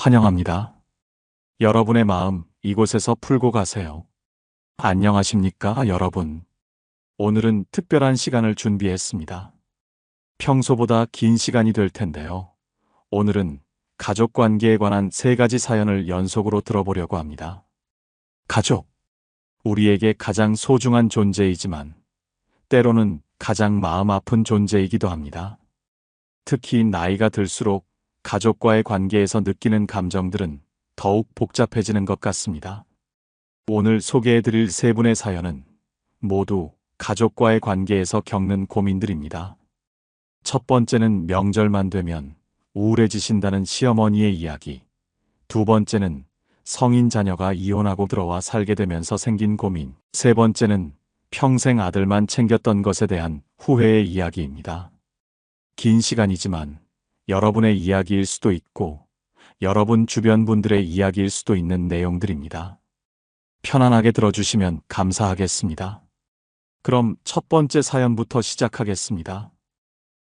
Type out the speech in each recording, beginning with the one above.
환영합니다. 여러분의 마음 이곳에서 풀고 가세요. 안녕하십니까, 여러분. 오늘은 특별한 시간을 준비했습니다. 평소보다 긴 시간이 될 텐데요. 오늘은 가족 관계에 관한 3가지 사연을 연속으로 들어보려고 합니다. 가족. 우리에게 가장 소중한 존재이지만 때로는 가장 마음 아픈 존재이기도 합니다. 특히 나이가 들수록 가족과의 관계에서 느끼는 감정들은 더욱 복잡해지는 것 같습니다. 오늘 소개해드릴 3분의 사연은 모두 가족과의 관계에서 겪는 고민들입니다. 첫 번째는 명절만 되면 우울해지신다는 시어머니의 이야기. 두 번째는 성인 자녀가 이혼하고 들어와 살게 되면서 생긴 고민. 세 번째는 평생 아들만 챙겼던 것에 대한 후회의 이야기입니다. 긴 시간이지만 여러분의 이야기일 수도 있고 여러분 주변 분들의 이야기일 수도 있는 내용들입니다. 편안하게 들어주시면 감사하겠습니다. 그럼 첫 번째 사연부터 시작하겠습니다.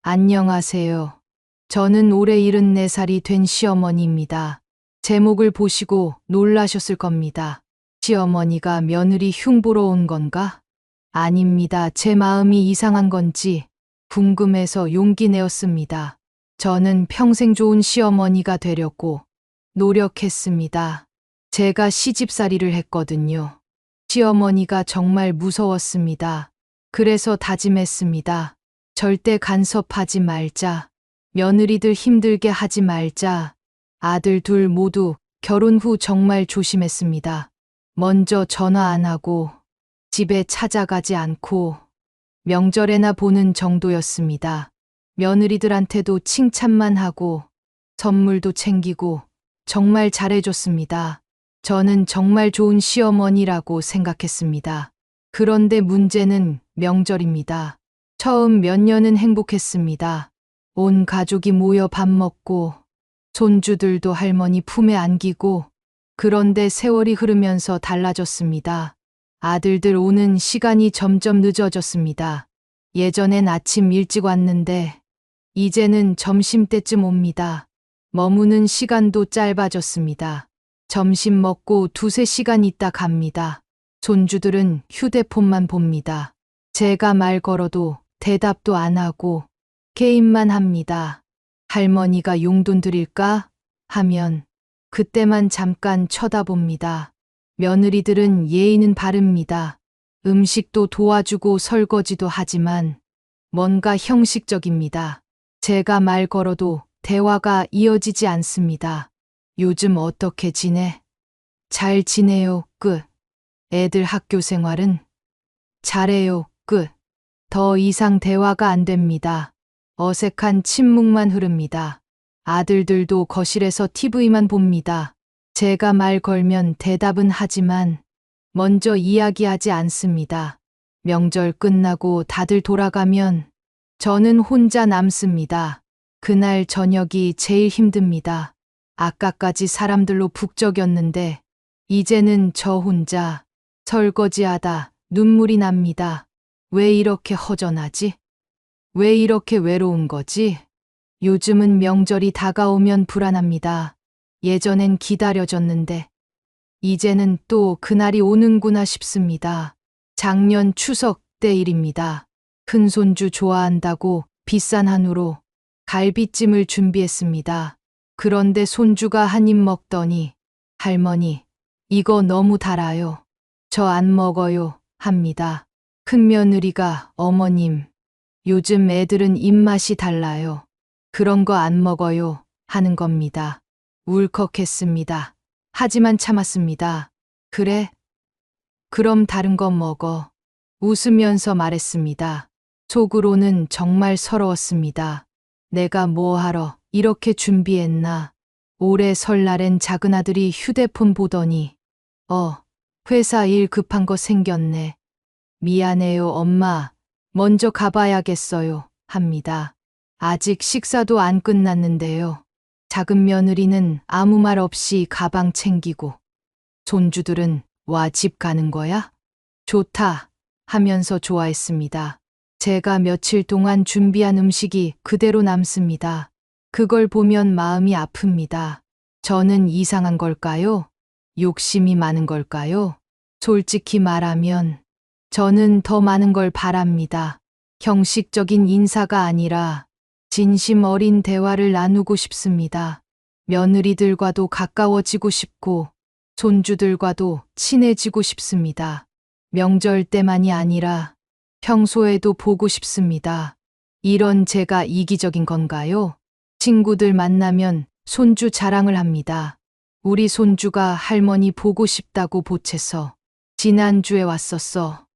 안녕하세요. 저는 올해 74살이 된 시어머니입니다. 제목을 보시고 놀라셨을 겁니다. 시어머니가 며느리 흉보러 온 건가? 아닙니다. 제 마음이 이상한 건지 궁금해서 용기 내었습니다. 저는 평생 좋은 시어머니가 되려고 노력했습니다. 제가 시집살이를 했거든요. 시어머니가 정말 무서웠습니다. 그래서 다짐했습니다. 절대 간섭하지 말자. 며느리들 힘들게 하지 말자. 아들 둘 모두 결혼 후 정말 조심했습니다. 먼저 전화 안 하고 집에 찾아가지 않고 명절에나 보는 정도였습니다. 며느리들한테도 칭찬만 하고 선물도 챙기고 정말 잘해줬습니다. 저는 정말 좋은 시어머니라고 생각했습니다. 그런데 문제는 명절입니다. 처음 몇 년은 행복했습니다. 온 가족이 모여 밥 먹고 손주들도 할머니 품에 안기고. 그런데 세월이 흐르면서 달라졌습니다. 아들들 오는 시간이 점점 늦어졌습니다. 예전엔 아침 일찍 왔는데 이제는 점심때쯤 옵니다. 머무는 시간도 짧아졌습니다. 점심 먹고 2~3시간 있다 갑니다. 손주들은 휴대폰만 봅니다. 제가 말 걸어도 대답도 안 하고 게임만 합니다. 할머니가 용돈 드릴까? 하면 그때만 잠깐 쳐다봅니다. 며느리들은 예의는 바릅니다. 음식도 도와주고 설거지도 하지만 뭔가 형식적입니다. 제가 말 걸어도 대화가 이어지지 않습니다. 요즘 어떻게 지내? 잘 지내요. 끝. 애들 학교 생활은? 잘해요. 끝. 더 이상 대화가 안 됩니다. 어색한 침묵만 흐릅니다. 아들들도 거실에서 TV만 봅니다. 제가 말 걸면 대답은 하지만 먼저 이야기하지 않습니다. 명절 끝나고 다들 돌아가면 저는 혼자 남습니다. 그날 저녁이 제일 힘듭니다. 아까까지 사람들로 북적였는데 이제는 저 혼자 설거지하다 눈물이 납니다. 왜 이렇게 허전하지? 왜 이렇게 외로운 거지? 요즘은 명절이 다가오면 불안합니다. 예전엔 기다려졌는데 이제는 또 그날이 오는구나 싶습니다. 작년 추석 때 일입니다. 큰손주 좋아한다고 비싼 한우로 갈비찜을 준비했습니다. 그런데 손주가 한 입 먹더니 할머니, 이거 너무 달아요. 저 안 먹어요. 합니다. 큰며느리가 어머님, 요즘 애들은 입맛이 달라요. 그런 거 안 먹어요. 하는 겁니다. 울컥했습니다. 하지만 참았습니다. 그래? 그럼 다른 거 먹어. 웃으면서 말했습니다. 속으로는 정말 서러웠습니다. 내가 뭐하러 이렇게 준비했나. 올해 설날엔 작은아들이 휴대폰 보더니 회사 일 급한 거 생겼네. 미안해요, 엄마. 먼저 가봐야겠어요. 합니다. 아직 식사도 안 끝났는데요. 작은 며느리는 아무 말 없이 가방 챙기고 손주들은 와, 집 가는 거야? 좋다 하면서 좋아했습니다. 제가 며칠 동안 준비한 음식이 그대로 남습니다. 그걸 보면 마음이 아픕니다. 저는 이상한 걸까요? 욕심이 많은 걸까요? 솔직히 말하면 저는 더 많은 걸 바랍니다. 형식적인 인사가 아니라 진심 어린 대화를 나누고 싶습니다. 며느리들과도 가까워지고 싶고 손주들과도 친해지고 싶습니다. 명절 때만이 아니라 평소에도 보고 싶습니다. 이런 제가 이기적인 건가요? 친구들 만나면 손주 자랑을 합니다. 우리 손주가 할머니 보고 싶다고 보채서 지난주에 왔었어.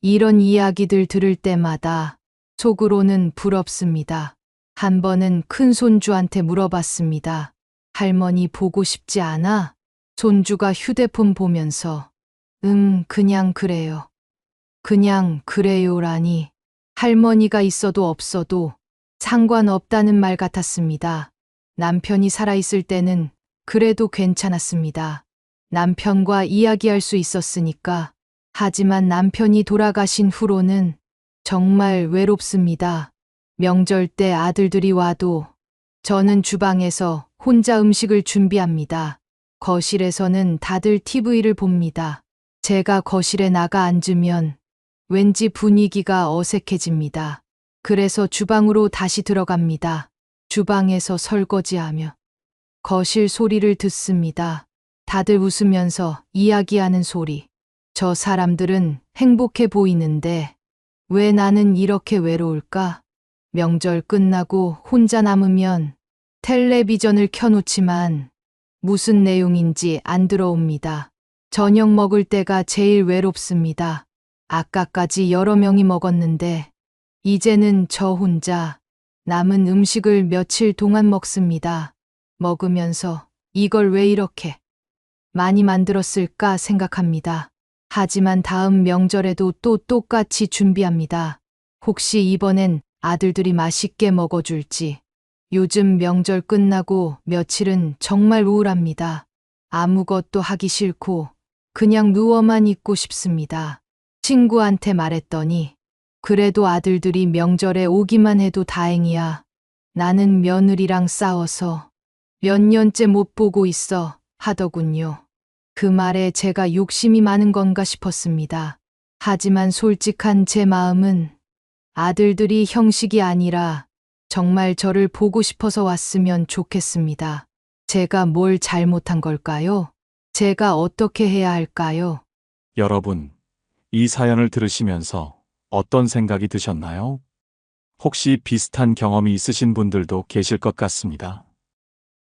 이런 이야기들 들을 때마다 속으로는 부럽습니다. 한 번은 큰 손주한테 물어봤습니다. 할머니 보고 싶지 않아? 손주가 휴대폰 보면서 그냥 그래요. 그냥 그래요라니 할머니가 있어도 없어도 상관없다는 말 같았습니다. 남편이 살아있을 때는 그래도 괜찮았습니다. 남편과 이야기할 수 있었으니까. 하지만 남편이 돌아가신 후로는 정말 외롭습니다. 명절 때 아들들이 와도 저는 주방에서 혼자 음식을 준비합니다. 거실에서는 다들 TV를 봅니다. 제가 거실에 나가 앉으면 왠지 분위기가 어색해집니다. 그래서 주방으로 다시 들어갑니다. 주방에서 설거지하며 거실 소리를 듣습니다. 다들 웃으면서 이야기하는 소리. 저 사람들은 행복해 보이는데 왜 나는 이렇게 외로울까? 명절 끝나고 혼자 남으면 텔레비전을 켜놓지만 무슨 내용인지 안 들어옵니다. 저녁 먹을 때가 제일 외롭습니다. 아까까지 여러 명이 먹었는데 이제는 저 혼자 남은 음식을 며칠 동안 먹습니다. 먹으면서 이걸 왜 이렇게 많이 만들었을까 생각합니다. 하지만 다음 명절에도 또 똑같이 준비합니다. 혹시 이번엔 아들들이 맛있게 먹어줄지. 요즘 명절 끝나고 며칠은 정말 우울합니다. 아무것도 하기 싫고 그냥 누워만 있고 싶습니다. 친구한테 말했더니 그래도 아들들이 명절에 오기만 해도 다행이야. 나는 며느리랑 싸워서 몇 년째 못 보고 있어 하더군요. 그 말에 제가 욕심이 많은 건가 싶었습니다. 하지만 솔직한 제 마음은 아들들이 형식이 아니라 정말 저를 보고 싶어서 왔으면 좋겠습니다. 제가 뭘 잘못한 걸까요? 제가 어떻게 해야 할까요? 여러분, 이 사연을 들으시면서 어떤 생각이 드셨나요? 혹시 비슷한 경험이 있으신 분들도 계실 것 같습니다.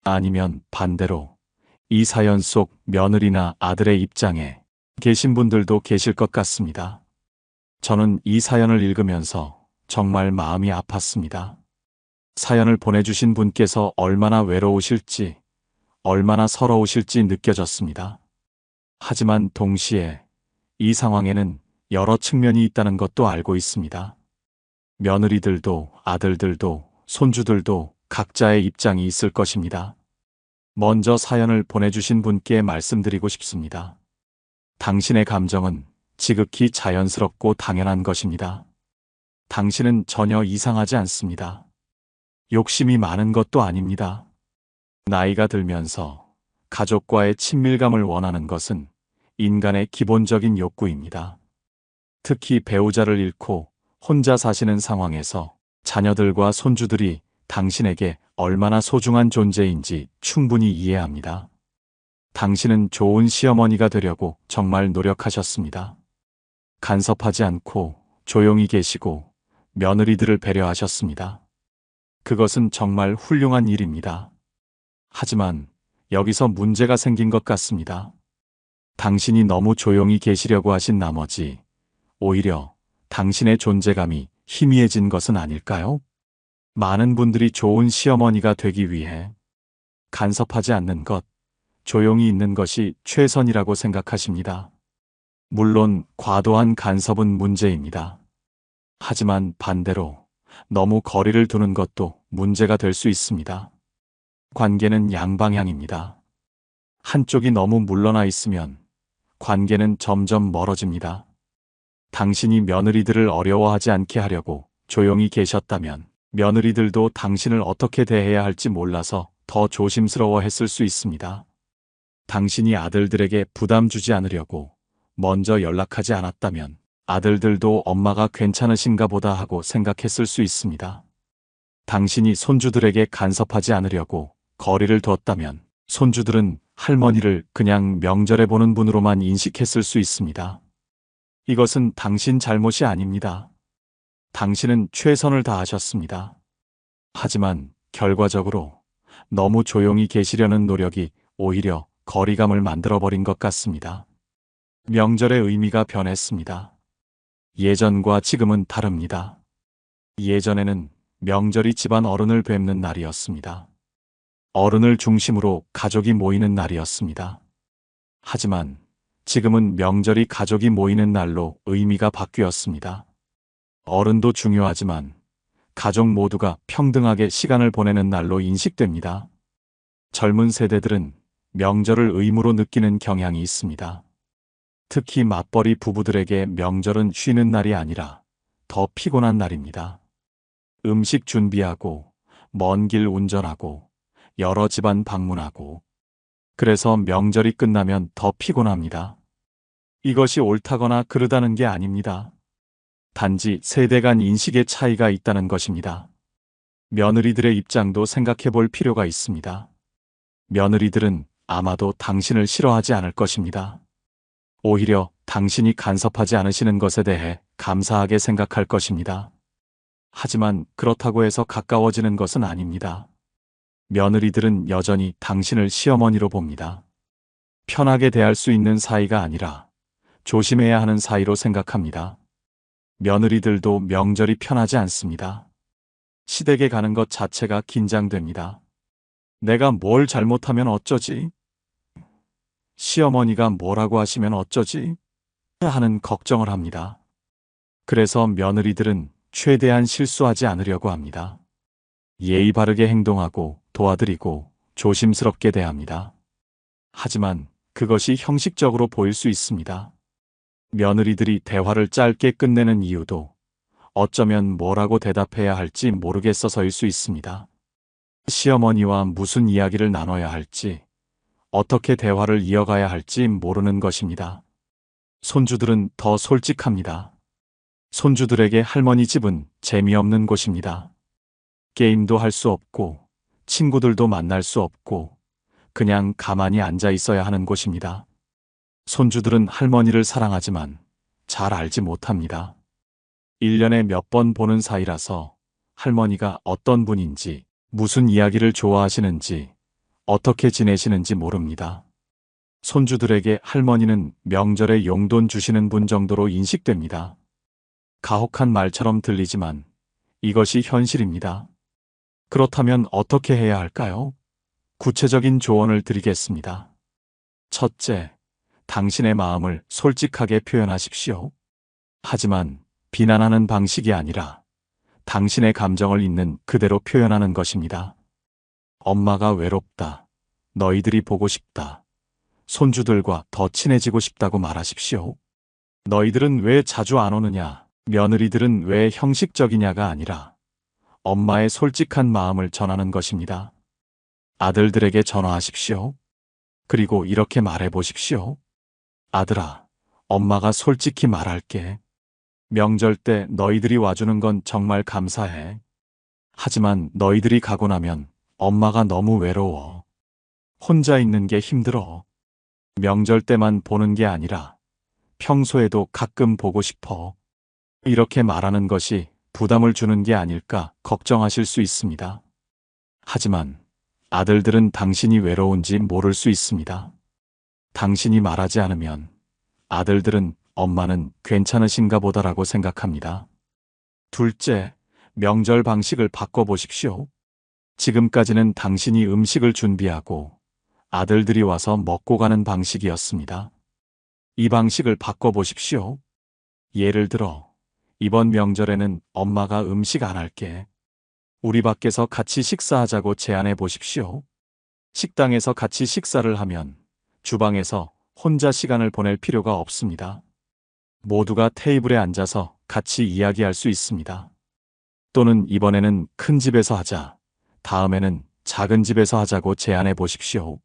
아니면 반대로 이 사연 속 며느리나 아들의 입장에 계신 분들도 계실 것 같습니다. 저는 이 사연을 읽으면서 정말 마음이 아팠습니다. 사연을 보내주신 분께서 얼마나 외로우실지, 얼마나 서러우실지 느껴졌습니다. 하지만 동시에 이 상황에는 여러 측면이 있다는 것도 알고 있습니다. 며느리들도 아들들도 손주들도 각자의 입장이 있을 것입니다. 먼저 사연을 보내주신 분께 말씀드리고 싶습니다. 당신의 감정은 지극히 자연스럽고 당연한 것입니다. 당신은 전혀 이상하지 않습니다. 욕심이 많은 것도 아닙니다. 나이가 들면서 가족과의 친밀감을 원하는 것은 인간의 기본적인 욕구입니다. 특히 배우자를 잃고 혼자 사시는 상황에서 자녀들과 손주들이 당신에게 얼마나 소중한 존재인지 충분히 이해합니다. 당신은 좋은 시어머니가 되려고 정말 노력하셨습니다. 간섭하지 않고 조용히 계시고 며느리들을 배려하셨습니다. 그것은 정말 훌륭한 일입니다. 하지만 여기서 문제가 생긴 것 같습니다. 당신이 너무 조용히 계시려고 하신 나머지 오히려 당신의 존재감이 희미해진 것은 아닐까요? 많은 분들이 좋은 시어머니가 되기 위해 간섭하지 않는 것, 조용히 있는 것이 최선이라고 생각하십니다. 물론 과도한 간섭은 문제입니다. 하지만 반대로 너무 거리를 두는 것도 문제가 될 수 있습니다. 관계는 양방향입니다. 한쪽이 너무 물러나 있으면 관계는 점점 멀어집니다. 당신이 며느리들을 어려워하지 않게 하려고 조용히 계셨다면 며느리들도 당신을 어떻게 대해야 할지 몰라서 더 조심스러워 했을 수 있습니다. 당신이 아들들에게 부담 주지 않으려고 먼저 연락하지 않았다면 아들들도 엄마가 괜찮으신가 보다 하고 생각했을 수 있습니다. 당신이 손주들에게 간섭하지 않으려고 거리를 두었다면 손주들은 할머니를 그냥 명절에 보는 분으로만 인식했을 수 있습니다. 이것은 당신 잘못이 아닙니다. 당신은 최선을 다하셨습니다. 하지만 결과적으로 너무 조용히 계시려는 노력이 오히려 거리감을 만들어버린 것 같습니다. 명절의 의미가 변했습니다. 예전과 지금은 다릅니다. 예전에는 명절이 집안 어른을 뵙는 날이었습니다. 어른을 중심으로 가족이 모이는 날이었습니다. 하지만 지금은 명절이 가족이 모이는 날로 의미가 바뀌었습니다. 어른도 중요하지만 가족 모두가 평등하게 시간을 보내는 날로 인식됩니다. 젊은 세대들은 명절을 의무로 느끼는 경향이 있습니다. 특히 맞벌이 부부들에게 명절은 쉬는 날이 아니라 더 피곤한 날입니다. 음식 준비하고, 먼 길 운전하고, 여러 집안 방문하고, 그래서 명절이 끝나면 더 피곤합니다. 이것이 옳다거나 그르다는 게 아닙니다. 단지 세대 간 인식의 차이가 있다는 것입니다. 며느리들의 입장도 생각해 볼 필요가 있습니다. 며느리들은 아마도 당신을 싫어하지 않을 것입니다. 오히려 당신이 간섭하지 않으시는 것에 대해 감사하게 생각할 것입니다. 하지만 그렇다고 해서 가까워지는 것은 아닙니다. 며느리들은 여전히 당신을 시어머니로 봅니다. 편하게 대할 수 있는 사이가 아니라 조심해야 하는 사이로 생각합니다. 며느리들도 명절이 편하지 않습니다. 시댁에 가는 것 자체가 긴장됩니다. 내가 뭘 잘못하면 어쩌지? 시어머니가 뭐라고 하시면 어쩌지? 하는 걱정을 합니다. 그래서 며느리들은 최대한 실수하지 않으려고 합니다. 예의 바르게 행동하고 도와드리고 조심스럽게 대합니다. 하지만 그것이 형식적으로 보일 수 있습니다. 며느리들이 대화를 짧게 끝내는 이유도 어쩌면 뭐라고 대답해야 할지 모르겠어서일 수 있습니다. 시어머니와 무슨 이야기를 나눠야 할지, 어떻게 대화를 이어가야 할지 모르는 것입니다. 손주들은 더 솔직합니다. 손주들에게 할머니 집은 재미없는 곳입니다. 게임도 할 수 없고, 친구들도 만날 수 없고, 그냥 가만히 앉아 있어야 하는 곳입니다. 손주들은 할머니를 사랑하지만 잘 알지 못합니다. 1년에 몇 번 보는 사이라서 할머니가 어떤 분인지, 무슨 이야기를 좋아하시는지, 어떻게 지내시는지 모릅니다. 손주들에게 할머니는 명절에 용돈 주시는 분 정도로 인식됩니다. 가혹한 말처럼 들리지만 이것이 현실입니다. 그렇다면 어떻게 해야 할까요? 구체적인 조언을 드리겠습니다. 첫째, 당신의 마음을 솔직하게 표현하십시오. 하지만 비난하는 방식이 아니라 당신의 감정을 있는 그대로 표현하는 것입니다. 엄마가 외롭다. 너희들이 보고 싶다. 손주들과 더 친해지고 싶다고 말하십시오. 너희들은 왜 자주 안 오느냐? 며느리들은 왜 형식적이냐가 아니라 엄마의 솔직한 마음을 전하는 것입니다. 아들들에게 전화하십시오. 그리고 이렇게 말해 보십시오. 아들아, 엄마가 솔직히 말할게. 명절 때 너희들이 와주는 건 정말 감사해. 하지만 너희들이 가고 나면 엄마가 너무 외로워. 혼자 있는 게 힘들어. 명절 때만 보는 게 아니라 평소에도 가끔 보고 싶어. 이렇게 말하는 것이 부담을 주는 게 아닐까 걱정하실 수 있습니다. 하지만 아들들은 당신이 외로운지 모를 수 있습니다. 당신이 말하지 않으면 아들들은 엄마는 괜찮으신가 보다라고 생각합니다. 둘째, 명절 방식을 바꿔보십시오. 지금까지는 당신이 음식을 준비하고 아들들이 와서 먹고 가는 방식이었습니다. 이 방식을 바꿔보십시오. 예를 들어, 이번 명절에는 엄마가 음식 안 할게. 우리 밖에서 같이 식사하자고 제안해 보십시오. 식당에서 같이 식사를 하면 주방에서 혼자 시간을 보낼 필요가 없습니다. 모두가 테이블에 앉아서 같이 이야기할 수 있습니다. 또는 이번에는 큰 집에서 하자. 다음에는 작은 집에서 하자고 제안해 보십시오.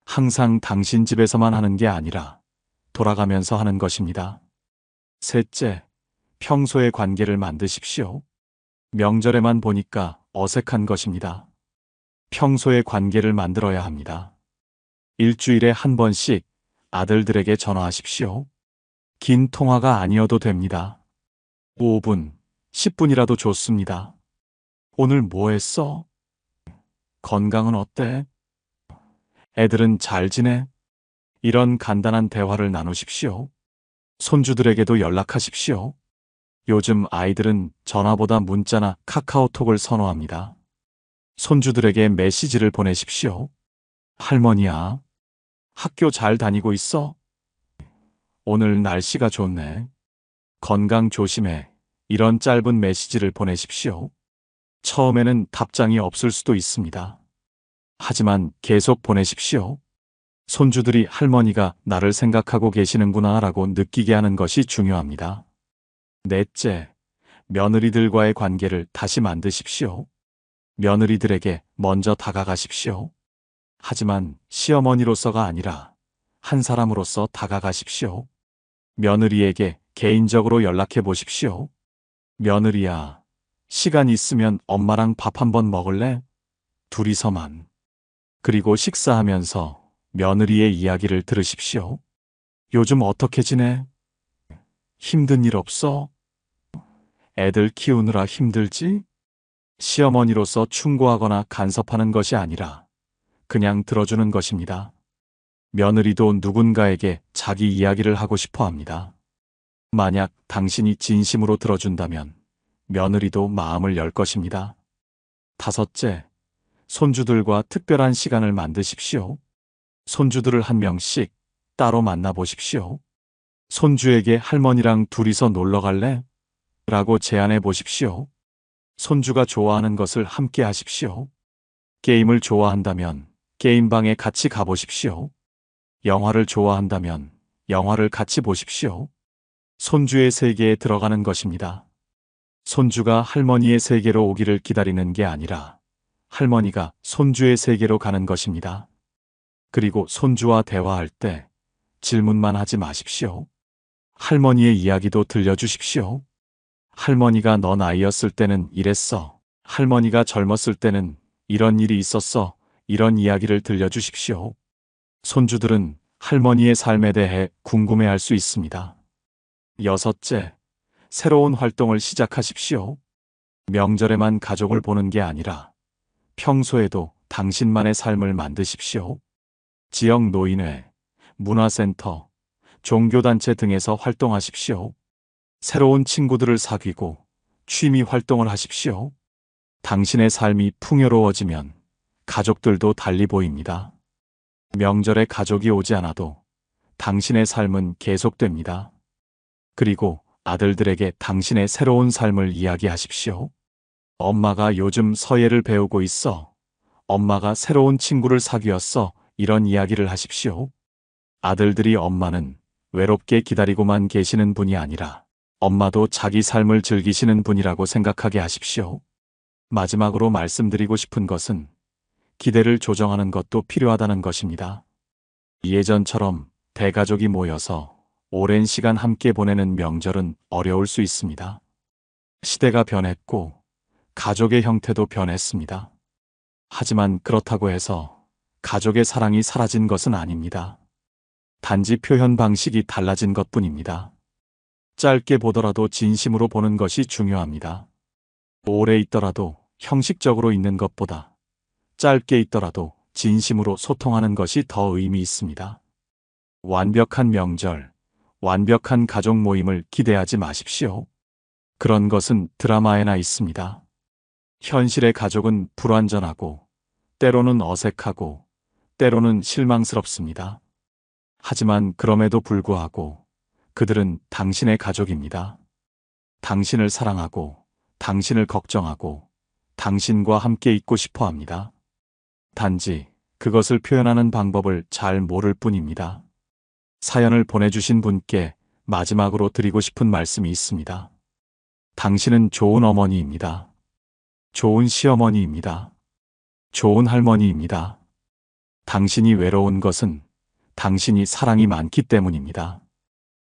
항상 당신 집에서만 하는 게 아니라 돌아가면서 하는 것입니다. 셋째, 평소의 관계를 만드십시오. 명절에만 보니까 어색한 것입니다. 평소의 관계를 만들어야 합니다. 일주일에 한 번씩 아들들에게 전화하십시오. 긴 통화가 아니어도 됩니다. 5분, 10분이라도 좋습니다. 오늘 뭐 했어? 건강은 어때? 애들은 잘 지내? 이런 간단한 대화를 나누십시오. 손주들에게도 연락하십시오. 요즘 아이들은 전화보다 문자나 카카오톡을 선호합니다. 손주들에게 메시지를 보내십시오. 할머니야, 학교 잘 다니고 있어? 오늘 날씨가 좋네. 건강 조심해. 이런 짧은 메시지를 보내십시오. 처음에는 답장이 없을 수도 있습니다. 하지만 계속 보내십시오. 손주들이 할머니가 나를 생각하고 계시는구나 라고 느끼게 하는 것이 중요합니다. 넷째, 며느리들과의 관계를 다시 만드십시오. 며느리들에게 먼저 다가가십시오. 하지만 시어머니로서가 아니라 한 사람으로서 다가가십시오. 며느리에게 개인적으로 연락해 보십시오. 며느리야, 시간 있으면 엄마랑 밥 한번 먹을래? 둘이서만. 그리고 식사하면서 며느리의 이야기를 들으십시오. 요즘 어떻게 지내? 힘든 일 없어? 애들 키우느라 힘들지? 시어머니로서 충고하거나 간섭하는 것이 아니라 그냥 들어주는 것입니다. 며느리도 누군가에게 자기 이야기를 하고 싶어 합니다. 만약 당신이 진심으로 들어준다면 며느리도 마음을 열 것입니다. 다섯째, 손주들과 특별한 시간을 만드십시오. 손주들을 한 명씩 따로 만나보십시오. 손주에게 할머니랑 둘이서 놀러 갈래? 라고 제안해 보십시오. 손주가 좋아하는 것을 함께 하십시오. 게임을 좋아한다면 게임방에 같이 가보십시오. 영화를 좋아한다면 영화를 같이 보십시오. 손주의 세계에 들어가는 것입니다. 손주가 할머니의 세계로 오기를 기다리는 게 아니라 할머니가 손주의 세계로 가는 것입니다. 그리고 손주와 대화할 때 질문만 하지 마십시오. 할머니의 이야기도 들려주십시오. 할머니가 넌 아이였을 때는 이랬어. 할머니가 젊었을 때는 이런 일이 있었어. 이런 이야기를 들려주십시오. 손주들은 할머니의 삶에 대해 궁금해할 수 있습니다. 여섯째, 새로운 활동을 시작하십시오. 명절에만 가족을 보는 게 아니라 평소에도 당신만의 삶을 만드십시오. 지역 노인회, 문화센터, 종교단체 등에서 활동하십시오. 새로운 친구들을 사귀고 취미 활동을 하십시오. 당신의 삶이 풍요로워지면 가족들도 달리 보입니다. 명절에 가족이 오지 않아도 당신의 삶은 계속됩니다. 그리고 아들들에게 당신의 새로운 삶을 이야기하십시오. 엄마가 요즘 서예를 배우고 있어. 엄마가 새로운 친구를 사귀었어. 이런 이야기를 하십시오. 아들들이 엄마는 외롭게 기다리고만 계시는 분이 아니라 엄마도 자기 삶을 즐기시는 분이라고 생각하게 하십시오. 마지막으로 말씀드리고 싶은 것은 기대를 조정하는 것도 필요하다는 것입니다. 예전처럼 대가족이 모여서 오랜 시간 함께 보내는 명절은 어려울 수 있습니다. 시대가 변했고 가족의 형태도 변했습니다. 하지만 그렇다고 해서 가족의 사랑이 사라진 것은 아닙니다. 단지 표현 방식이 달라진 것뿐입니다. 짧게 보더라도 진심으로 보는 것이 중요합니다. 오래 있더라도 형식적으로 있는 것보다 짧게 있더라도 진심으로 소통하는 것이 더 의미 있습니다. 완벽한 명절, 완벽한 가족 모임을 기대하지 마십시오. 그런 것은 드라마에나 있습니다. 현실의 가족은 불완전하고, 때로는 어색하고, 때로는 실망스럽습니다. 하지만 그럼에도 불구하고 그들은 당신의 가족입니다. 당신을 사랑하고, 당신을 걱정하고, 당신과 함께 있고 싶어 합니다. 단지 그것을 표현하는 방법을 잘 모를 뿐입니다. 사연을 보내주신 분께 마지막으로 드리고 싶은 말씀이 있습니다. 당신은 좋은 어머니입니다. 좋은 시어머니입니다. 좋은 할머니입니다. 당신이 외로운 것은 당신이 사랑이 많기 때문입니다.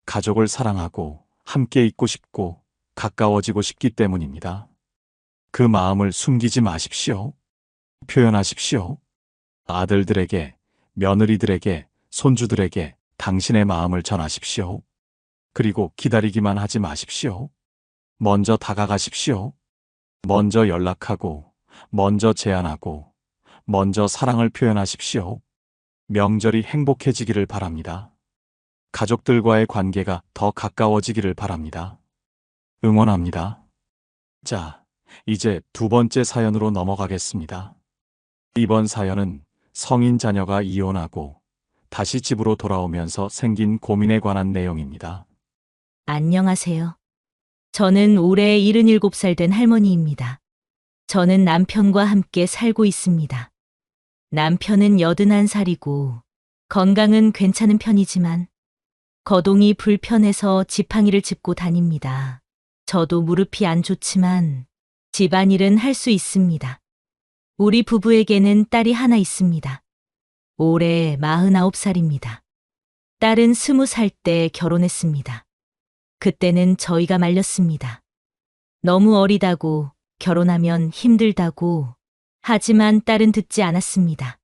가족을 사랑하고 함께 있고 싶고 가까워지고 싶기 때문입니다. 그 마음을 숨기지 마십시오. 표현하십시오. 아들들에게, 며느리들에게, 손주들에게 당신의 마음을 전하십시오. 그리고 기다리기만 하지 마십시오. 먼저 다가가십시오. 먼저 연락하고, 먼저 제안하고, 먼저 사랑을 표현하십시오. 명절이 행복해지기를 바랍니다. 가족들과의 관계가 더 가까워지기를 바랍니다. 응원합니다. 자, 이제 두 번째 사연으로 넘어가겠습니다. 이번 사연은 성인 자녀가 이혼하고 다시 집으로 돌아오면서 생긴 고민에 관한 내용입니다. 안녕하세요. 저는 올해 77살 된 할머니입니다. 저는 남편과 함께 살고 있습니다. 남편은 81살이고 건강은 괜찮은 편이지만 거동이 불편해서 지팡이를 짚고 다닙니다. 저도 무릎이 안 좋지만 집안일은 할 수 있습니다. 우리 부부에게는 딸이 하나 있습니다. 올해 49살입니다. 딸은 20살 때 결혼했습니다. 그때는 저희가 말렸습니다. 너무 어리다고, 결혼하면 힘들다고, 하지만 딸은 듣지 않았습니다.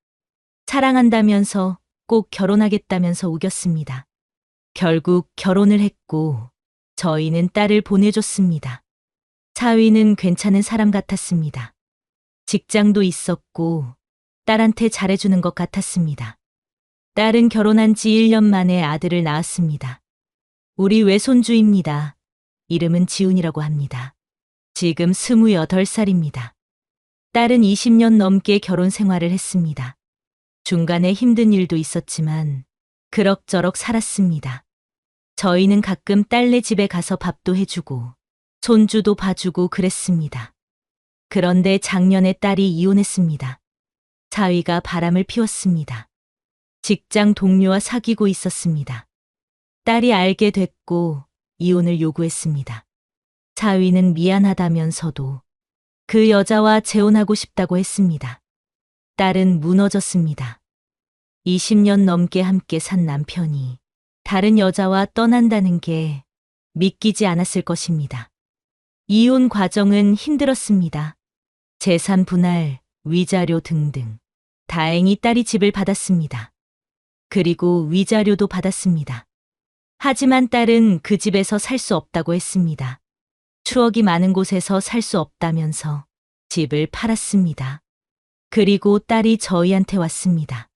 사랑한다면서 꼭 결혼하겠다면서 우겼습니다. 결국 결혼을 했고 저희는 딸을 보내줬습니다. 사위는 괜찮은 사람 같았습니다. 직장도 있었고 딸한테 잘해주는 것 같았습니다. 딸은 결혼한 지 1년 만에 아들을 낳았습니다. 우리 외손주입니다. 이름은 지훈이라고 합니다. 지금 28살입니다. 딸은 20년 넘게 결혼 생활을 했습니다. 중간에 힘든 일도 있었지만 그럭저럭 살았습니다. 저희는 가끔 딸네 집에 가서 밥도 해주고 손주도 봐주고 그랬습니다. 그런데 작년에 딸이 이혼했습니다. 사위가 바람을 피웠습니다. 직장 동료와 사귀고 있었습니다. 딸이 알게 됐고 이혼을 요구했습니다. 사위는 미안하다면서도 그 여자와 재혼하고 싶다고 했습니다. 딸은 무너졌습니다. 20년 넘게 함께 산 남편이 다른 여자와 떠난다는 게 믿기지 않았을 것입니다. 이혼 과정은 힘들었습니다. 재산 분할, 위자료 등등. 다행히 딸이 집을 받았습니다. 그리고 위자료도 받았습니다. 하지만 딸은 그 집에서 살 수 없다고 했습니다. 추억이 많은 곳에서 살 수 없다면서 집을 팔았습니다. 그리고 딸이 저희한테 왔습니다.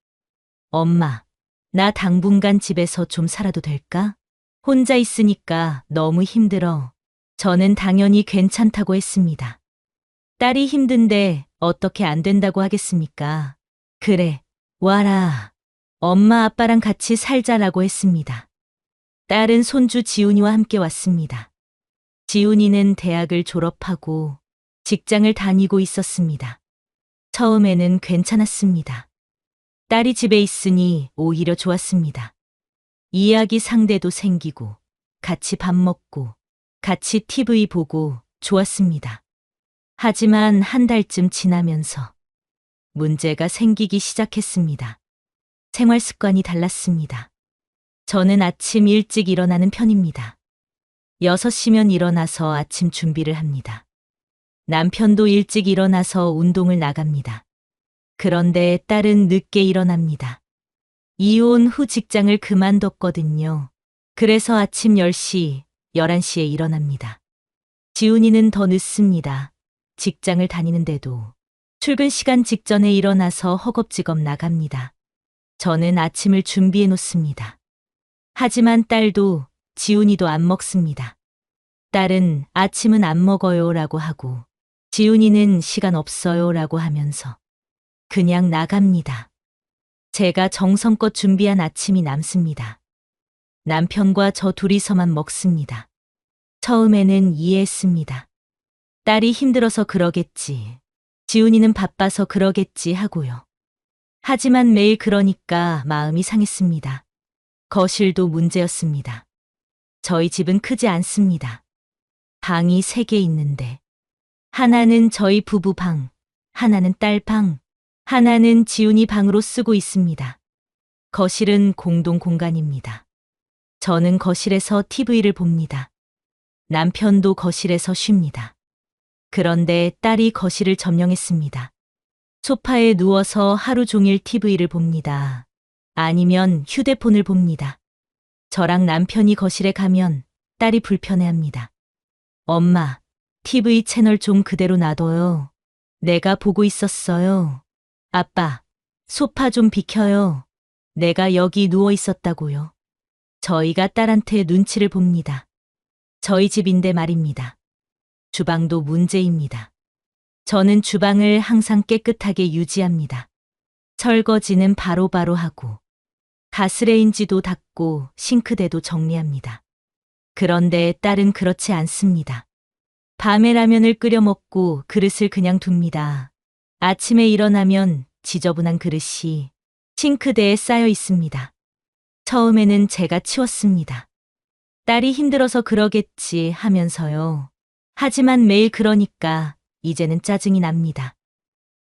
엄마, 나 당분간 집에서 좀 살아도 될까? 혼자 있으니까 너무 힘들어. 저는 당연히 괜찮다고 했습니다. 딸이 힘든데 어떻게 안 된다고 하겠습니까? 그래, 와라. 엄마 아빠랑 같이 살자라고 했습니다. 딸은 손주 지훈이와 함께 왔습니다. 지훈이는 대학을 졸업하고 직장을 다니고 있었습니다. 처음에는 괜찮았습니다. 딸이 집에 있으니 오히려 좋았습니다. 이야기 상대도 생기고 같이 밥 먹고 같이 TV 보고 좋았습니다. 하지만 한 달쯤 지나면서 문제가 생기기 시작했습니다. 생활 습관이 달랐습니다. 저는 아침 일찍 일어나는 편입니다. 6시면 일어나서 아침 준비를 합니다. 남편도 일찍 일어나서 운동을 나갑니다. 그런데 딸은 늦게 일어납니다. 이혼 후 직장을 그만뒀거든요. 그래서 아침 10시, 11시에 일어납니다. 지훈이는 더 늦습니다. 직장을 다니는데도 출근 시간 직전에 일어나서 허겁지겁 나갑니다. 저는 아침을 준비해 놓습니다. 하지만 딸도 지훈이도 안 먹습니다. 딸은 아침은 안 먹어요 라고 하고 지훈이는 시간 없어요 라고 하면서 그냥 나갑니다. 제가 정성껏 준비한 아침이 남습니다. 남편과 저 둘이서만 먹습니다. 처음에는 이해했습니다. 딸이 힘들어서 그러겠지. 지훈이는 바빠서 그러겠지 하고요. 하지만 매일 그러니까 마음이 상했습니다. 거실도 문제였습니다. 저희 집은 크지 않습니다. 방이 3개 있는데 하나는 저희 부부 방, 하나는 딸 방, 하나는 지훈이 방으로 쓰고 있습니다. 거실은 공동 공간입니다. 저는 거실에서 TV를 봅니다. 남편도 거실에서 쉽니다. 그런데 딸이 거실을 점령했습니다. 소파에 누워서 하루 종일 TV를 봅니다. 아니면 휴대폰을 봅니다. 저랑 남편이 거실에 가면 딸이 불편해합니다. 엄마, TV 채널 좀 그대로 놔둬요. 내가 보고 있었어요. 아빠, 소파 좀 비켜요. 내가 여기 누워 있었다고요. 저희가 딸한테 눈치를 봅니다. 저희 집인데 말입니다. 주방도 문제입니다. 저는 주방을 항상 깨끗하게 유지합니다. 설거지는 바로바로 하고, 가스레인지도 닦고 싱크대도 정리합니다. 그런데 딸은 그렇지 않습니다. 밤에 라면을 끓여 먹고 그릇을 그냥 둡니다. 아침에 일어나면 지저분한 그릇이 싱크대에 쌓여 있습니다. 처음에는 제가 치웠습니다. 딸이 힘들어서 그러겠지 하면서요. 하지만 매일 그러니까 이제는 짜증이 납니다.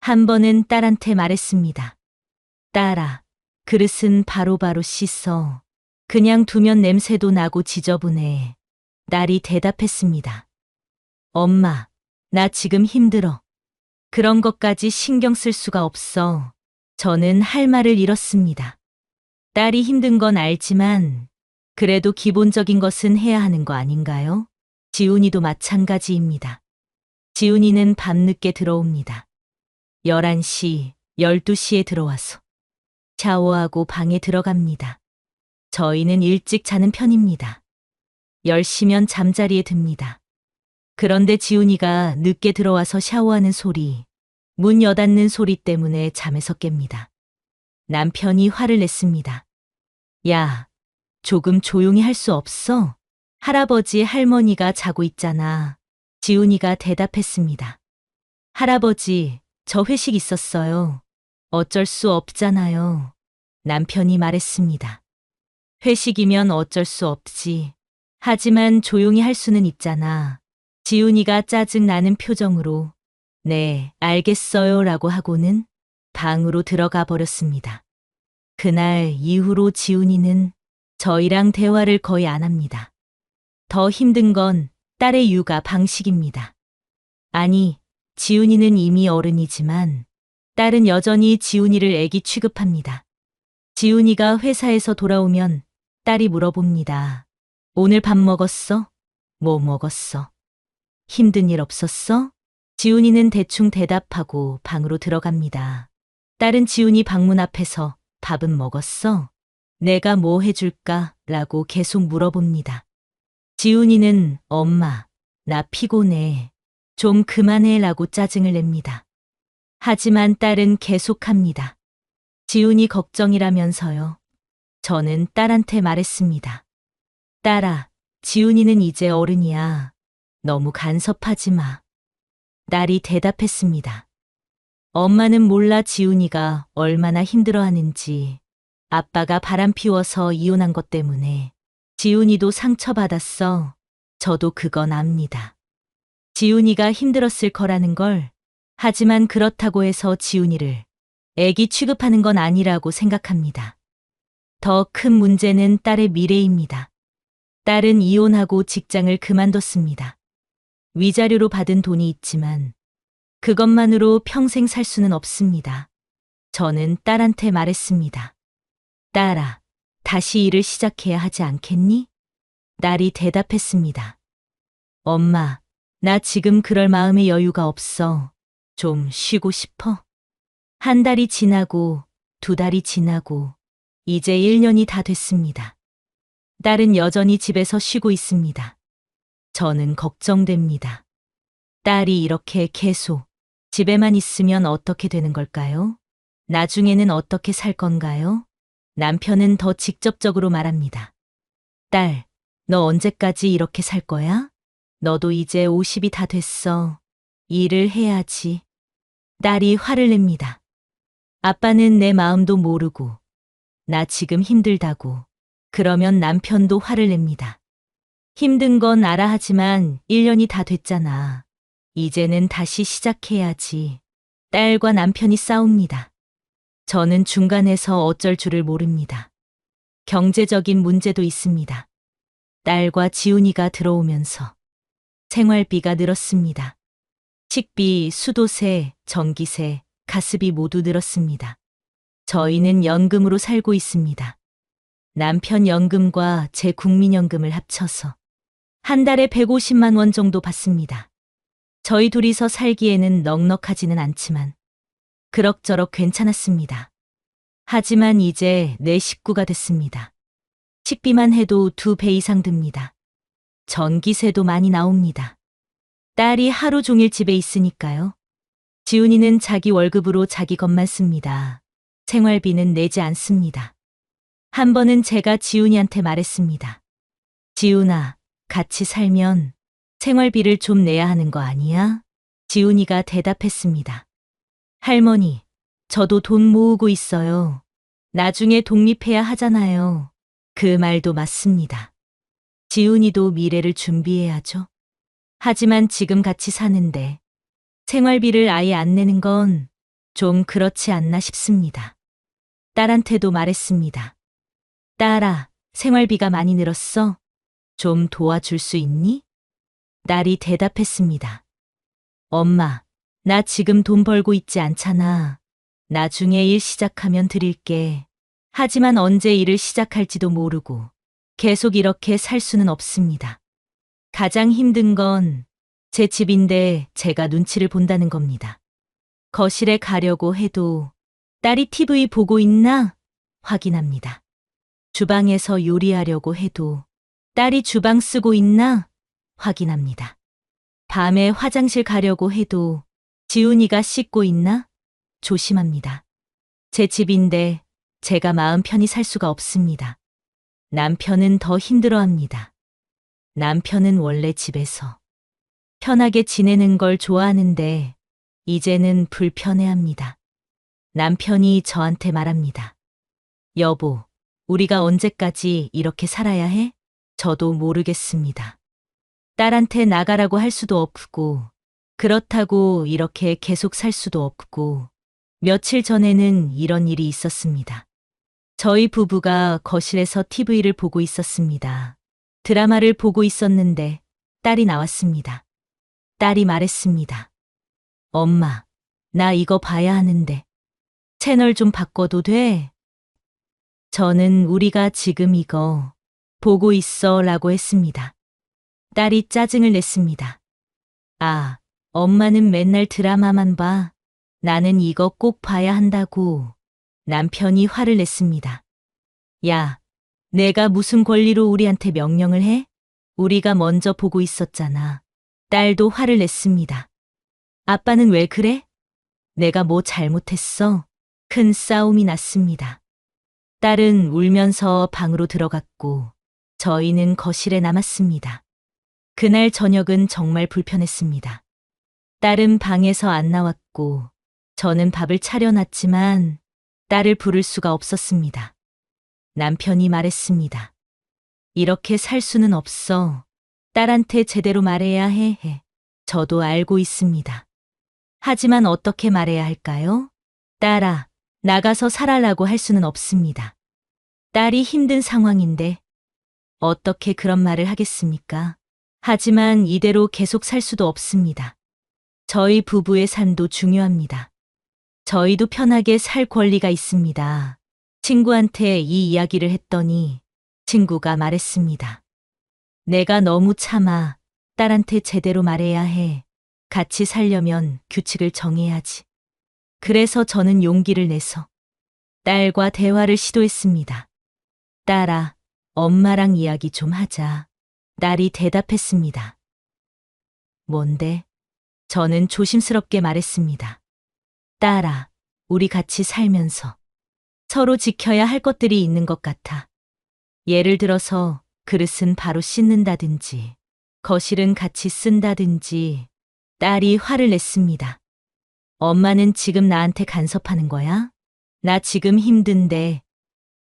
한 번은 딸한테 말했습니다. 딸아, 그릇은 바로바로 씻어. 그냥 두면 냄새도 나고 지저분해. 딸이 대답했습니다. 엄마, 나 지금 힘들어. 그런 것까지 신경 쓸 수가 없어. 저는 할 말을 잃었습니다. 딸이 힘든 건 알지만 그래도 기본적인 것은 해야 하는 거 아닌가요? 지훈이도 마찬가지입니다. 지훈이는 밤늦게 들어옵니다. 11시, 12시에 들어와서 샤워하고 방에 들어갑니다. 저희는 일찍 자는 편입니다. 10시면 잠자리에 듭니다. 그런데 지훈이가 늦게 들어와서 샤워하는 소리, 문 여닫는 소리 때문에 잠에서 깹니다. 남편이 화를 냈습니다. 야, 조금 조용히 할 수 없어? 할아버지, 할머니가 자고 있잖아. 지훈이가 대답했습니다. 할아버지, 저 회식 있었어요. 어쩔 수 없잖아요. 남편이 말했습니다. 회식이면 어쩔 수 없지. 하지만 조용히 할 수는 있잖아. 지훈이가 짜증 나는 표정으로 네, 알겠어요 라고 하고는 방으로 들어가 버렸습니다. 그날 이후로 지훈이는 저희랑 대화를 거의 안 합니다. 더 힘든 건 딸의 육아 방식입니다. 아니, 지훈이는 이미 어른이지만 딸은 여전히 지훈이를 애기 취급합니다. 지훈이가 회사에서 돌아오면 딸이 물어봅니다. 오늘 밥 먹었어? 뭐 먹었어? 힘든 일 없었어? 지훈이는 대충 대답하고 방으로 들어갑니다. 딸은 지훈이 방문 앞에서 밥은 먹었어? 내가 뭐 해줄까? 라고 계속 물어봅니다. 지훈이는 엄마, 나 피곤해. 좀 그만해 라고 짜증을 냅니다. 하지만 딸은 계속합니다. 지훈이 걱정이라면서요. 저는 딸한테 말했습니다. 딸아, 지훈이는 이제 어른이야. 너무 간섭하지 마. 딸이 대답했습니다. 엄마는 몰라 지훈이가 얼마나 힘들어하는지. 아빠가 바람 피워서 이혼한 것 때문에 지훈이도 상처받았어. 저도 그건 압니다. 지훈이가 힘들었을 거라는 걸. 하지만 그렇다고 해서 지훈이를 애기 취급하는 건 아니라고 생각합니다. 더 큰 문제는 딸의 미래입니다. 딸은 이혼하고 직장을 그만뒀습니다. 위자료로 받은 돈이 있지만 그것만으로 평생 살 수는 없습니다. 저는 딸한테 말했습니다. 딸아, 다시 일을 시작해야 하지 않겠니? 딸이 대답했습니다. 엄마, 나 지금 그럴 마음의 여유가 없어. 좀 쉬고 싶어. 한 달이 지나고 2달이 지나고 이제 1년이 다 됐습니다. 딸은 여전히 집에서 쉬고 있습니다. 저는 걱정됩니다. 딸이 이렇게 계속 집에만 있으면 어떻게 되는 걸까요? 나중에는 어떻게 살 건가요? 남편은 더 직접적으로 말합니다. 딸, 너 언제까지 이렇게 살 거야? 너도 이제 50이 다 됐어. 일을 해야지. 딸이 화를 냅니다. 아빠는 내 마음도 모르고 나 지금 힘들다고. 그러면 남편도 화를 냅니다. 힘든 건 알아 하지만 1년이 다 됐잖아. 이제는 다시 시작해야지. 딸과 남편이 싸웁니다. 저는 중간에서 어쩔 줄을 모릅니다. 경제적인 문제도 있습니다. 딸과 지훈이가 들어오면서 생활비가 늘었습니다. 식비, 수도세, 전기세, 가스비 모두 늘었습니다. 저희는 연금으로 살고 있습니다. 남편 연금과 제 국민연금을 합쳐서 한 달에 150만 원 정도 받습니다. 저희 둘이서 살기에는 넉넉하지는 않지만 그럭저럭 괜찮았습니다. 하지만 이제 내 식구가 됐습니다. 식비만 해도 2배 이상 듭니다. 전기세도 많이 나옵니다. 딸이 하루 종일 집에 있으니까요. 지훈이는 자기 월급으로 자기 것만 씁니다. 생활비는 내지 않습니다. 한 번은 제가 지훈이한테 말했습니다. 지훈아, 같이 살면 생활비를 좀 내야 하는 거 아니야? 지훈이가 대답했습니다. 할머니, 저도 돈 모으고 있어요. 나중에 독립해야 하잖아요. 그 말도 맞습니다. 지훈이도 미래를 준비해야죠. 하지만 지금 같이 사는데 생활비를 아예 안 내는 건 좀 그렇지 않나 싶습니다. 딸한테도 말했습니다. 딸아, 생활비가 많이 늘었어. 좀 도와줄 수 있니? 딸이 대답했습니다. 엄마, 나 지금 돈 벌고 있지 않잖아. 나중에 일 시작하면 드릴게. 하지만 언제 일을 시작할지도 모르고 계속 이렇게 살 수는 없습니다. 가장 힘든 건 제 집인데 제가 눈치를 본다는 겁니다. 거실에 가려고 해도 딸이 TV 보고 있나 확인합니다. 주방에서 요리하려고 해도 딸이 주방 쓰고 있나 확인합니다. 밤에 화장실 가려고 해도 지훈이가 씻고 있나 조심합니다. 제 집인데 제가 마음 편히 살 수가 없습니다. 남편은 더 힘들어합니다. 남편은 원래 집에서 편하게 지내는 걸 좋아하는데 이제는 불편해합니다. 남편이 저한테 말합니다. 여보, 우리가 언제까지 이렇게 살아야 해? 저도 모르겠습니다. 딸한테 나가라고 할 수도 없고 그렇다고 이렇게 계속 살 수도 없고 며칠 전에는 이런 일이 있었습니다. 저희 부부가 거실에서 TV를 보고 있었습니다. 드라마를 보고 있었는데 딸이 나왔습니다. 딸이 말했습니다. 엄마, 나 이거 봐야 하는데 채널 좀 바꿔도 돼? 저는 우리가 지금 이거 보고 있어 라고 했습니다. 딸이 짜증을 냈습니다. 아, 엄마는 맨날 드라마만 봐. 나는 이거 꼭 봐야 한다고. 남편이 화를 냈습니다. 야, 내가 무슨 권리로 우리한테 명령을 해? 우리가 먼저 보고 있었잖아. 딸도 화를 냈습니다. 아빠는 왜 그래? 내가 뭐 잘못했어? 큰 싸움이 났습니다. 딸은 울면서 방으로 들어갔고 저희는 거실에 남았습니다. 그날 저녁은 정말 불편했습니다. 딸은 방에서 안 나왔고 저는 밥을 차려놨지만 딸을 부를 수가 없었습니다. 남편이 말했습니다. 이렇게 살 수는 없어. 딸한테 제대로 말해야 해. 저도 알고 있습니다. 하지만 어떻게 말해야 할까요? 딸아, 나가서 살아라고 할 수는 없습니다. 딸이 힘든 상황인데 어떻게 그런 말을 하겠습니까? 하지만 이대로 계속 살 수도 없습니다. 저희 부부의 삶도 중요합니다. 저희도 편하게 살 권리가 있습니다. 친구한테 이 이야기를 했더니 친구가 말했습니다. 내가 너무 참아. 딸한테 제대로 말해야 해. 같이 살려면 규칙을 정해야지. 그래서 저는 용기를 내서 딸과 대화를 시도했습니다. 딸아, 엄마랑 이야기 좀 하자. 딸이 대답했습니다. 뭔데? 저는 조심스럽게 말했습니다. 딸아, 우리 같이 살면서 서로 지켜야 할 것들이 있는 것 같아. 예를 들어서 그릇은 바로 씻는다든지, 거실은 같이 쓴다든지. 딸이 화를 냈습니다. 엄마는 지금 나한테 간섭하는 거야? 나 지금 힘든데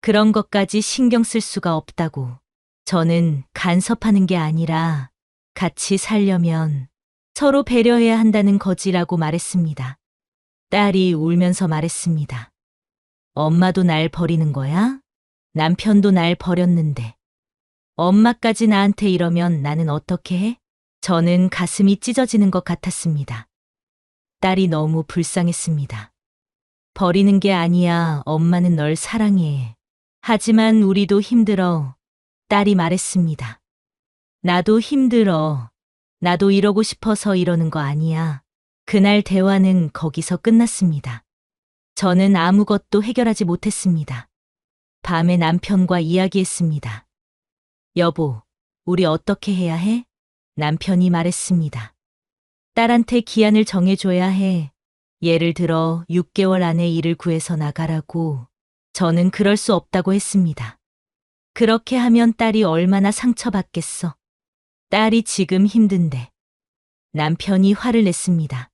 그런 것까지 신경 쓸 수가 없다고. 저는 간섭하는 게 아니라 같이 살려면 서로 배려해야 한다는 거지라고 말했습니다. 딸이 울면서 말했습니다. 엄마도 날 버리는 거야? 남편도 날 버렸는데. 엄마까지 나한테 이러면 나는 어떻게 해? 저는 가슴이 찢어지는 것 같았습니다. 딸이 너무 불쌍했습니다. 버리는 게 아니야. 엄마는 널 사랑해. 하지만 우리도 힘들어. 딸이 말했습니다. 나도 힘들어. 나도 이러고 싶어서 이러는 거 아니야. 그날 대화는 거기서 끝났습니다. 저는 아무것도 해결하지 못했습니다. 밤에 남편과 이야기했습니다. 여보, 우리 어떻게 해야 해? 남편이 말했습니다. 딸한테 기한을 정해줘야 해. 예를 들어 6개월 안에 일을 구해서 나가라고. 저는 그럴 수 없다고 했습니다. 그렇게 하면 딸이 얼마나 상처받겠어. 딸이 지금 힘든데. 남편이 화를 냈습니다.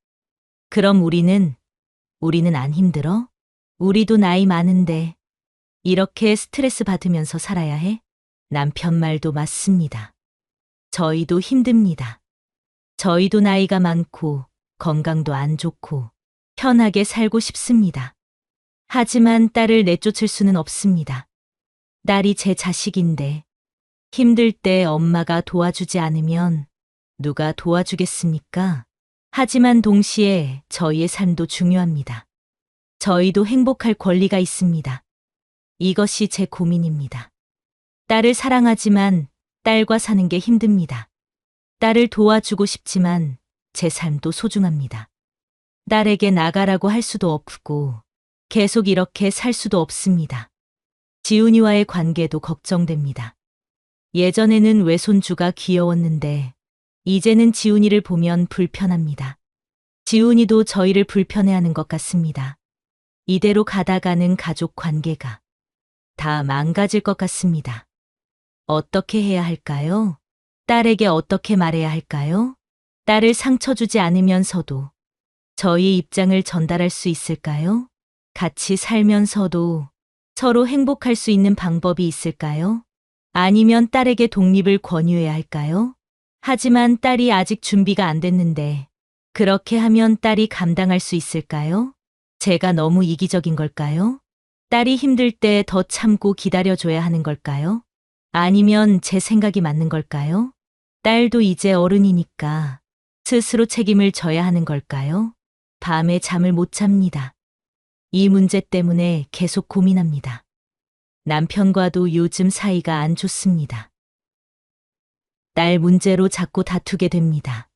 그럼 우리는 안 힘들어? 우리도 나이 많은데 이렇게 스트레스 받으면서 살아야 해? 남편 말도 맞습니다. 저희도 힘듭니다. 저희도 나이가 많고 건강도 안 좋고 편하게 살고 싶습니다. 하지만 딸을 내쫓을 수는 없습니다. 딸이 제 자식인데 힘들 때 엄마가 도와주지 않으면 누가 도와주겠습니까? 하지만 동시에 저희의 삶도 중요합니다. 저희도 행복할 권리가 있습니다. 이것이 제 고민입니다. 딸을 사랑하지만 딸과 사는 게 힘듭니다. 딸을 도와주고 싶지만 제 삶도 소중합니다. 딸에게 나가라고 할 수도 없고 계속 이렇게 살 수도 없습니다. 지훈이와의 관계도 걱정됩니다. 예전에는 외손주가 귀여웠는데 이제는 지훈이를 보면 불편합니다. 지훈이도 저희를 불편해하는 것 같습니다. 이대로 가다가는 가족 관계가 다 망가질 것 같습니다. 어떻게 해야 할까요? 딸에게 어떻게 말해야 할까요? 딸을 상처 주지 않으면서도 저희의 입장을 전달할 수 있을까요? 같이 살면서도 서로 행복할 수 있는 방법이 있을까요? 아니면 딸에게 독립을 권유해야 할까요? 하지만 딸이 아직 준비가 안 됐는데 그렇게 하면 딸이 감당할 수 있을까요? 제가 너무 이기적인 걸까요? 딸이 힘들 때 더 참고 기다려줘야 하는 걸까요? 아니면 제 생각이 맞는 걸까요? 딸도 이제 어른이니까 스스로 책임을 져야 하는 걸까요? 밤에 잠을 못 잡니다. 이 문제 때문에 계속 고민합니다. 남편과도 요즘 사이가 안 좋습니다. 딸 문제로 자꾸 다투게 됩니다.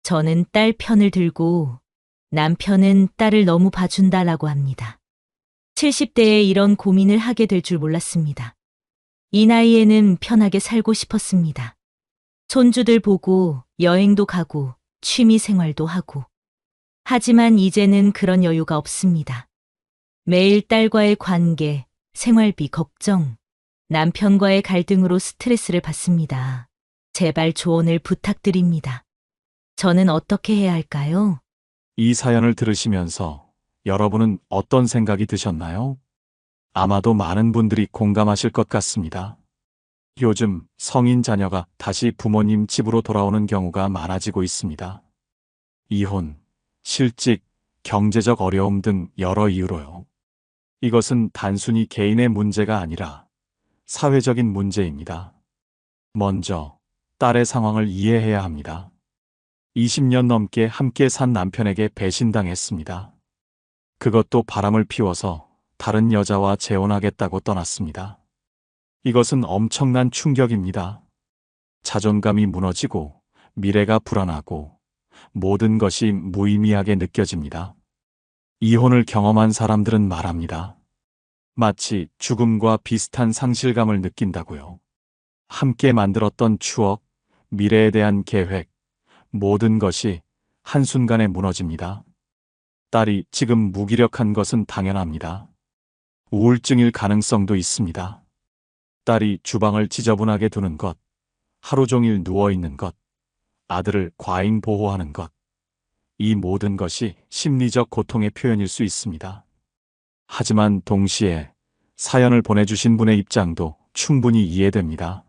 저는 딸 편을 들고 남편은 딸을 너무 봐준다라고 합니다. 70대에 이런 고민을 하게 될 줄 몰랐습니다. 이 나이에는 편하게 살고 싶었습니다. 손주들 보고 여행도 가고 취미 생활도 하고. 하지만 이제는 그런 여유가 없습니다. 매일 딸과의 관계, 생활비 걱정, 남편과의 갈등으로 스트레스를 받습니다. 제발 조언을 부탁드립니다. 저는 어떻게 해야 할까요? 이 사연을 들으시면서 여러분은 어떤 생각이 드셨나요? 아마도 많은 분들이 공감하실 것 같습니다. 요즘 성인 자녀가 다시 부모님 집으로 돌아오는 경우가 많아지고 있습니다. 이혼, 실직, 경제적 어려움 등 여러 이유로요. 이것은 단순히 개인의 문제가 아니라 사회적인 문제입니다. 먼저 딸의 상황을 이해해야 합니다. 20년 넘게 함께 산 남편에게 배신당했습니다. 그것도 바람을 피워서 다른 여자와 재혼하겠다고 떠났습니다. 이것은 엄청난 충격입니다. 자존감이 무너지고 미래가 불안하고 모든 것이 무의미하게 느껴집니다. 이혼을 경험한 사람들은 말합니다. 마치 죽음과 비슷한 상실감을 느낀다고요. 함께 만들었던 추억, 미래에 대한 계획, 모든 것이 한순간에 무너집니다. 딸이 지금 무기력한 것은 당연합니다. 우울증일 가능성도 있습니다. 딸이 주방을 지저분하게 두는 것, 하루 종일 누워있는 것, 아들을 과잉 보호하는 것, 이 모든 것이 심리적 고통의 표현일 수 있습니다. 하지만 동시에 사연을 보내주신 분의 입장도 충분히 이해됩니다.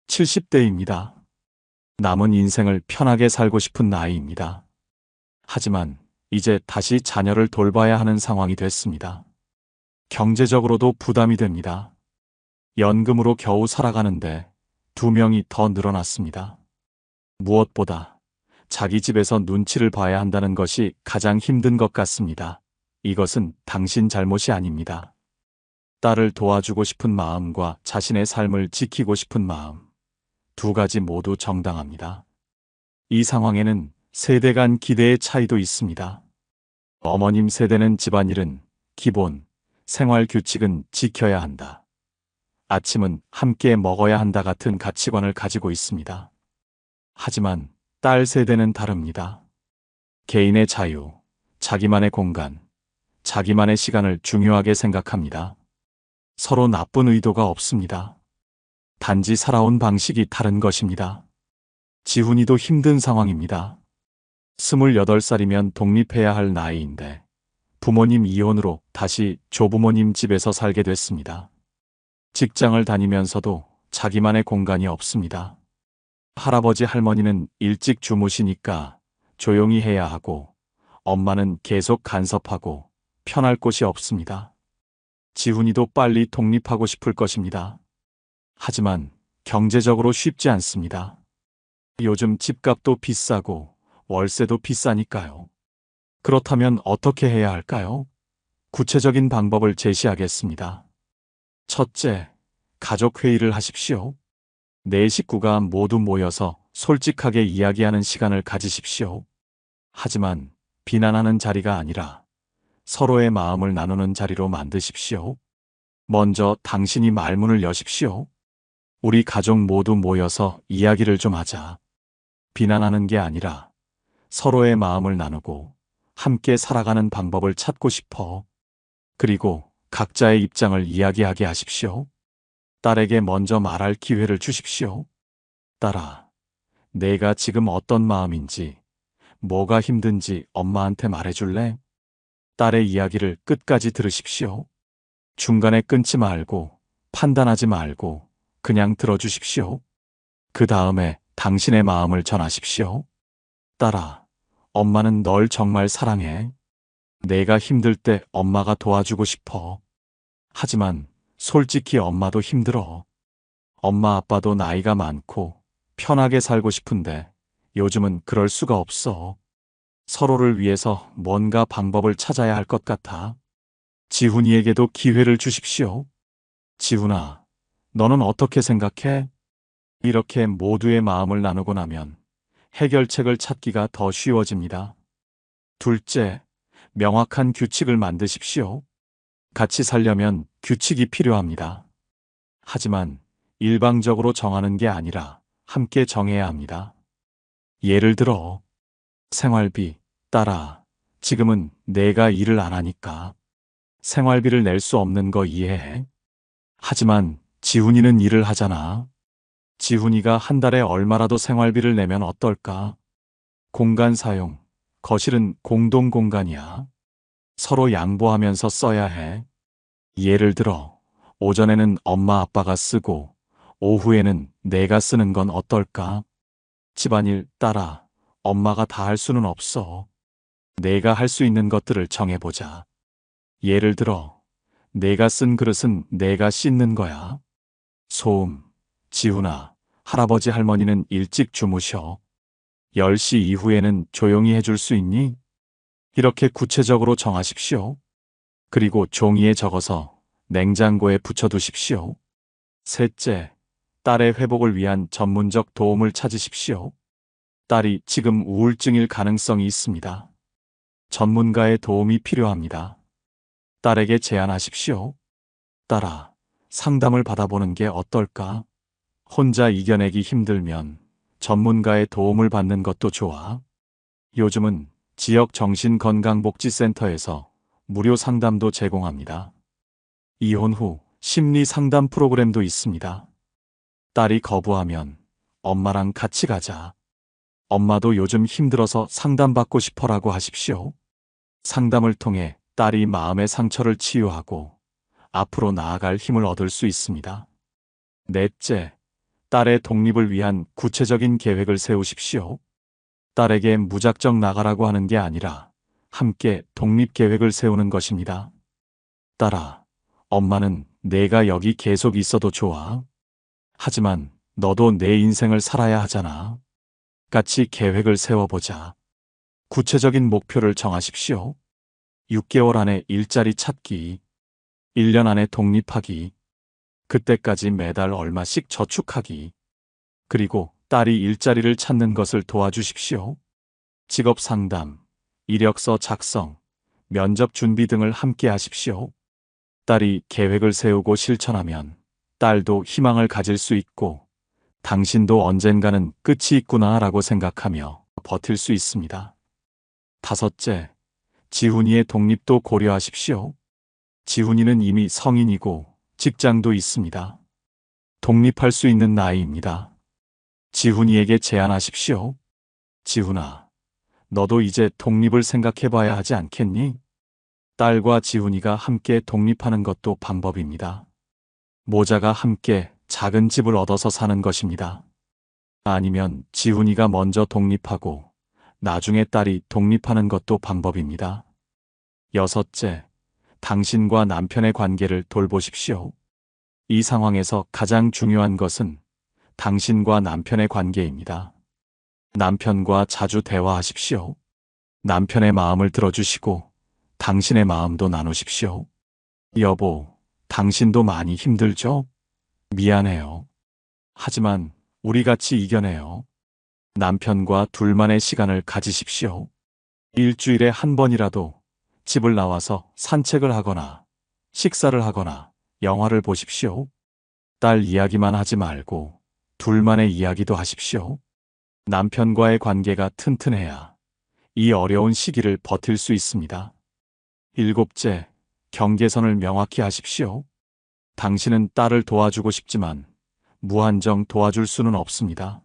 70대입니다. 남은 인생을 편하게 살고 싶은 나이입니다. 하지만 이제 다시 자녀를 돌봐야 하는 상황이 됐습니다. 경제적으로도 부담이 됩니다. 연금으로 겨우 살아가는데 2명이 더 늘어났습니다. 무엇보다 자기 집에서 눈치를 봐야 한다는 것이 가장 힘든 것 같습니다. 이것은 당신 잘못이 아닙니다. 딸을 도와주고 싶은 마음과 자신의 삶을 지키고 싶은 마음, 2가지 모두 정당합니다. 이 상황에는 세대 간 기대의 차이도 있습니다. 어머님 세대는 집안일은 기본, 생활 규칙은 지켜야 한다. 아침은 함께 먹어야 한다 같은 가치관을 가지고 있습니다. 하지만 딸 세대는 다릅니다. 개인의 자유, 자기만의 공간, 자기만의 시간을 중요하게 생각합니다. 서로 나쁜 의도가 없습니다. 단지 살아온 방식이 다른 것입니다. 지훈이도 힘든 상황입니다. 28살이면 독립해야 할 나이인데 부모님 이혼으로 다시 조부모님 집에서 살게 됐습니다. 직장을 다니면서도 자기만의 공간이 없습니다. 할아버지 할머니는 일찍 주무시니까 조용히 해야 하고 엄마는 계속 간섭하고 편할 곳이 없습니다. 지훈이도 빨리 독립하고 싶을 것입니다. 하지만 경제적으로 쉽지 않습니다. 요즘 집값도 비싸고 월세도 비싸니까요. 그렇다면 어떻게 해야 할까요? 구체적인 방법을 제시하겠습니다. 첫째, 가족회의를 하십시오. 네 식구가 모두 모여서 솔직하게 이야기하는 시간을 가지십시오. 하지만 비난하는 자리가 아니라 서로의 마음을 나누는 자리로 만드십시오. 먼저 당신이 말문을 여십시오. 우리 가족 모두 모여서 이야기를 좀 하자. 비난하는 게 아니라 서로의 마음을 나누고 함께 살아가는 방법을 찾고 싶어. 그리고 각자의 입장을 이야기하게 하십시오. 딸에게 먼저 말할 기회를 주십시오. 딸아, 내가 지금 어떤 마음인지, 뭐가 힘든지 엄마한테 말해줄래? 딸의 이야기를 끝까지 들으십시오. 중간에 끊지 말고, 판단하지 말고, 그냥 들어주십시오. 그 다음에 당신의 마음을 전하십시오. 딸아, 엄마는 널 정말 사랑해. 내가 힘들 때 엄마가 도와주고 싶어. 하지만 솔직히 엄마도 힘들어. 엄마 아빠도 나이가 많고 편하게 살고 싶은데 요즘은 그럴 수가 없어. 서로를 위해서 뭔가 방법을 찾아야 할 것 같아. 지훈이에게도 기회를 주십시오. 지훈아, 너는 어떻게 생각해? 이렇게 모두의 마음을 나누고 나면 해결책을 찾기가 더 쉬워집니다. 둘째, 명확한 규칙을 만드십시오. 같이 살려면 규칙이 필요합니다. 하지만 일방적으로 정하는 게 아니라 함께 정해야 합니다. 예를 들어, 생활비, 딸아, 지금은 내가 일을 안 하니까 생활비를 낼 수 없는 거 이해해? 하지만 지훈이는 일을 하잖아. 지훈이가 한 달에 얼마라도 생활비를 내면 어떨까? 공간 사용, 거실은 공동 공간이야. 서로 양보하면서 써야 해. 예를 들어, 오전에는 엄마 아빠가 쓰고, 오후에는 내가 쓰는 건 어떨까? 집안일, 딸아, 엄마가 다 할 수는 없어. 내가 할 수 있는 것들을 정해보자. 예를 들어, 내가 쓴 그릇은 내가 씻는 거야. 소음, 지훈아, 할아버지 할머니는 일찍 주무셔. 10시 이후에는 조용히 해줄 수 있니? 이렇게 구체적으로 정하십시오. 그리고 종이에 적어서 냉장고에 붙여두십시오. 셋째, 딸의 회복을 위한 전문적 도움을 찾으십시오. 딸이 지금 우울증일 가능성이 있습니다. 전문가의 도움이 필요합니다. 딸에게 제안하십시오. 딸아, 상담을 받아보는 게 어떨까? 혼자 이겨내기 힘들면 전문가의 도움을 받는 것도 좋아. 요즘은 지역 정신건강복지센터에서 무료 상담도 제공합니다. 이혼 후 심리 상담 프로그램도 있습니다. 딸이 거부하면 엄마랑 같이 가자. 엄마도 요즘 힘들어서 상담받고 싶어라고 하십시오. 상담을 통해 딸이 마음의 상처를 치유하고 앞으로 나아갈 힘을 얻을 수 있습니다. 넷째, 딸의 독립을 위한 구체적인 계획을 세우십시오. 딸에게 무작정 나가라고 하는 게 아니라 함께 독립계획을 세우는 것입니다. 딸아, 엄마는 내가 여기 계속 있어도 좋아. 하지만 너도 내 인생을 살아야 하잖아. 같이 계획을 세워보자. 구체적인 목표를 정하십시오. 6개월 안에 일자리 찾기, 1년 안에 독립하기, 그때까지 매달 얼마씩 저축하기, 그리고 딸이 일자리를 찾는 것을 도와주십시오. 직업 상담, 이력서 작성, 면접 준비 등을 함께 하십시오. 딸이 계획을 세우고 실천하면 딸도 희망을 가질 수 있고 당신도 언젠가는 끝이 있구나라고 생각하며 버틸 수 있습니다. 5째, 지훈이의 독립도 고려하십시오. 지훈이는 이미 성인이고 직장도 있습니다. 독립할 수 있는 나이입니다. 지훈이에게 제안하십시오. 지훈아, 너도 이제 독립을 생각해 봐야 하지 않겠니? 딸과 지훈이가 함께 독립하는 것도 방법입니다. 모자가 함께 작은 집을 얻어서 사는 것입니다. 아니면 지훈이가 먼저 독립하고 나중에 딸이 독립하는 것도 방법입니다. 6째, 당신과 남편의 관계를 돌보십시오. 이 상황에서 가장 중요한 것은 당신과 남편의 관계입니다. 남편과 자주 대화하십시오. 남편의 마음을 들어주시고 당신의 마음도 나누십시오. 여보, 당신도 많이 힘들죠? 미안해요. 하지만 우리 같이 이겨내요. 남편과 둘만의 시간을 가지십시오. 일주일에 한 번이라도 집을 나와서 산책을 하거나 식사를 하거나 영화를 보십시오. 딸 이야기만 하지 말고 둘만의 이야기도 하십시오. 남편과의 관계가 튼튼해야 이 어려운 시기를 버틸 수 있습니다. 7째, 경계선을 명확히 하십시오. 당신은 딸을 도와주고 싶지만 무한정 도와줄 수는 없습니다.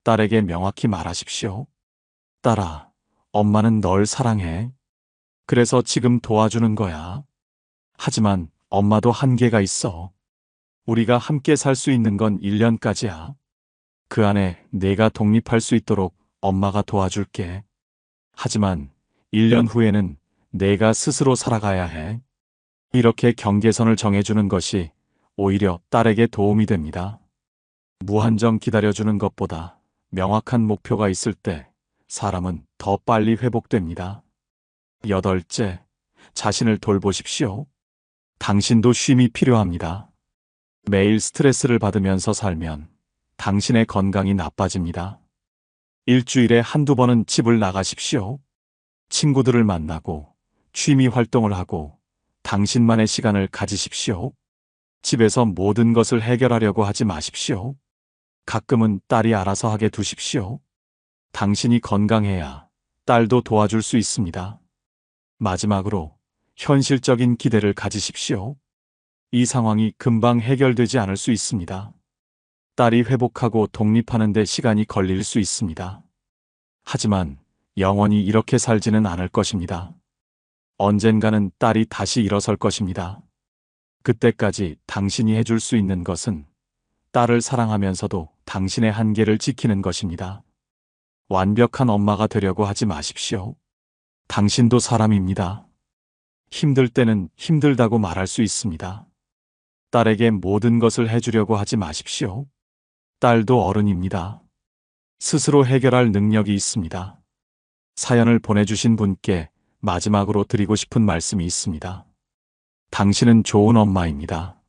딸에게 명확히 말하십시오. 딸아, 엄마는 널 사랑해. 그래서 지금 도와주는 거야. 하지만 엄마도 한계가 있어. 우리가 함께 살 수 있는 건 1년까지야. 그 안에 내가 독립할 수 있도록 엄마가 도와줄게. 하지만 1년 후에는 내가 스스로 살아가야 해. 이렇게 경계선을 정해주는 것이 오히려 딸에게 도움이 됩니다. 무한정 기다려주는 것보다 명확한 목표가 있을 때 사람은 더 빨리 회복됩니다. 8째, 자신을 돌보십시오. 당신도 쉼이 필요합니다. 매일 스트레스를 받으면서 살면 당신의 건강이 나빠집니다. 일주일에 한두 번은 집을 나가십시오. 친구들을 만나고 취미 활동을 하고 당신만의 시간을 가지십시오. 집에서 모든 것을 해결하려고 하지 마십시오. 가끔은 딸이 알아서 하게 두십시오. 당신이 건강해야 딸도 도와줄 수 있습니다. 마지막으로 현실적인 기대를 가지십시오. 이 상황이 금방 해결되지 않을 수 있습니다. 딸이 회복하고 독립하는 데 시간이 걸릴 수 있습니다. 하지만 영원히 이렇게 살지는 않을 것입니다. 언젠가는 딸이 다시 일어설 것입니다. 그때까지 당신이 해줄 수 있는 것은 딸을 사랑하면서도 당신의 한계를 지키는 것입니다. 완벽한 엄마가 되려고 하지 마십시오. 당신도 사람입니다. 힘들 때는 힘들다고 말할 수 있습니다. 딸에게 모든 것을 해주려고 하지 마십시오. 딸도 어른입니다. 스스로 해결할 능력이 있습니다. 사연을 보내주신 분께 마지막으로 드리고 싶은 말씀이 있습니다. 당신은 좋은 엄마입니다.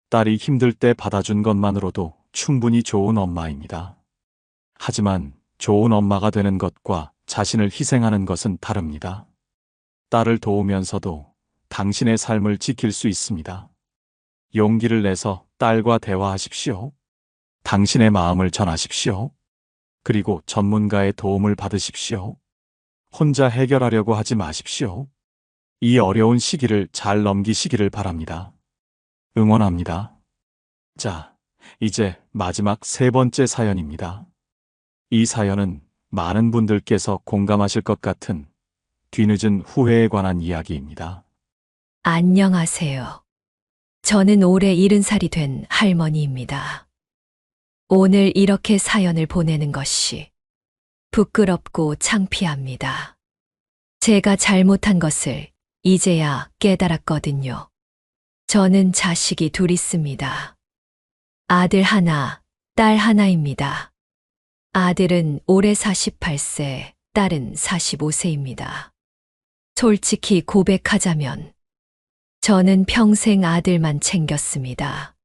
딸이 힘들 때 받아준 것만으로도 충분히 좋은 엄마입니다. 하지만 좋은 엄마가 되는 것과 자신을 희생하는 것은 다릅니다. 딸을 도우면서도 당신의 삶을 지킬 수 있습니다. 용기를 내서 딸과 대화하십시오. 당신의 마음을 전하십시오. 그리고 전문가의 도움을 받으십시오. 혼자 해결하려고 하지 마십시오. 이 어려운 시기를 잘 넘기시기를 바랍니다. 응원합니다. 자, 이제 마지막 3번째 사연입니다. 이 사연은 많은 분들께서 공감하실 것 같은 뒤늦은 후회에 관한 이야기입니다. 안녕하세요. 저는 올해 70살이 된 할머니입니다. 오늘 이렇게 사연을 보내는 것이 부끄럽고 창피합니다. 제가 잘못한 것을 이제야 깨달았거든요. 저는 자식이 둘 있습니다. 아들 하나, 딸 하나입니다. 아들은 올해 48세, 딸은 45세입니다. 솔직히 고백하자면 저는 평생 아들만 챙겼습니다.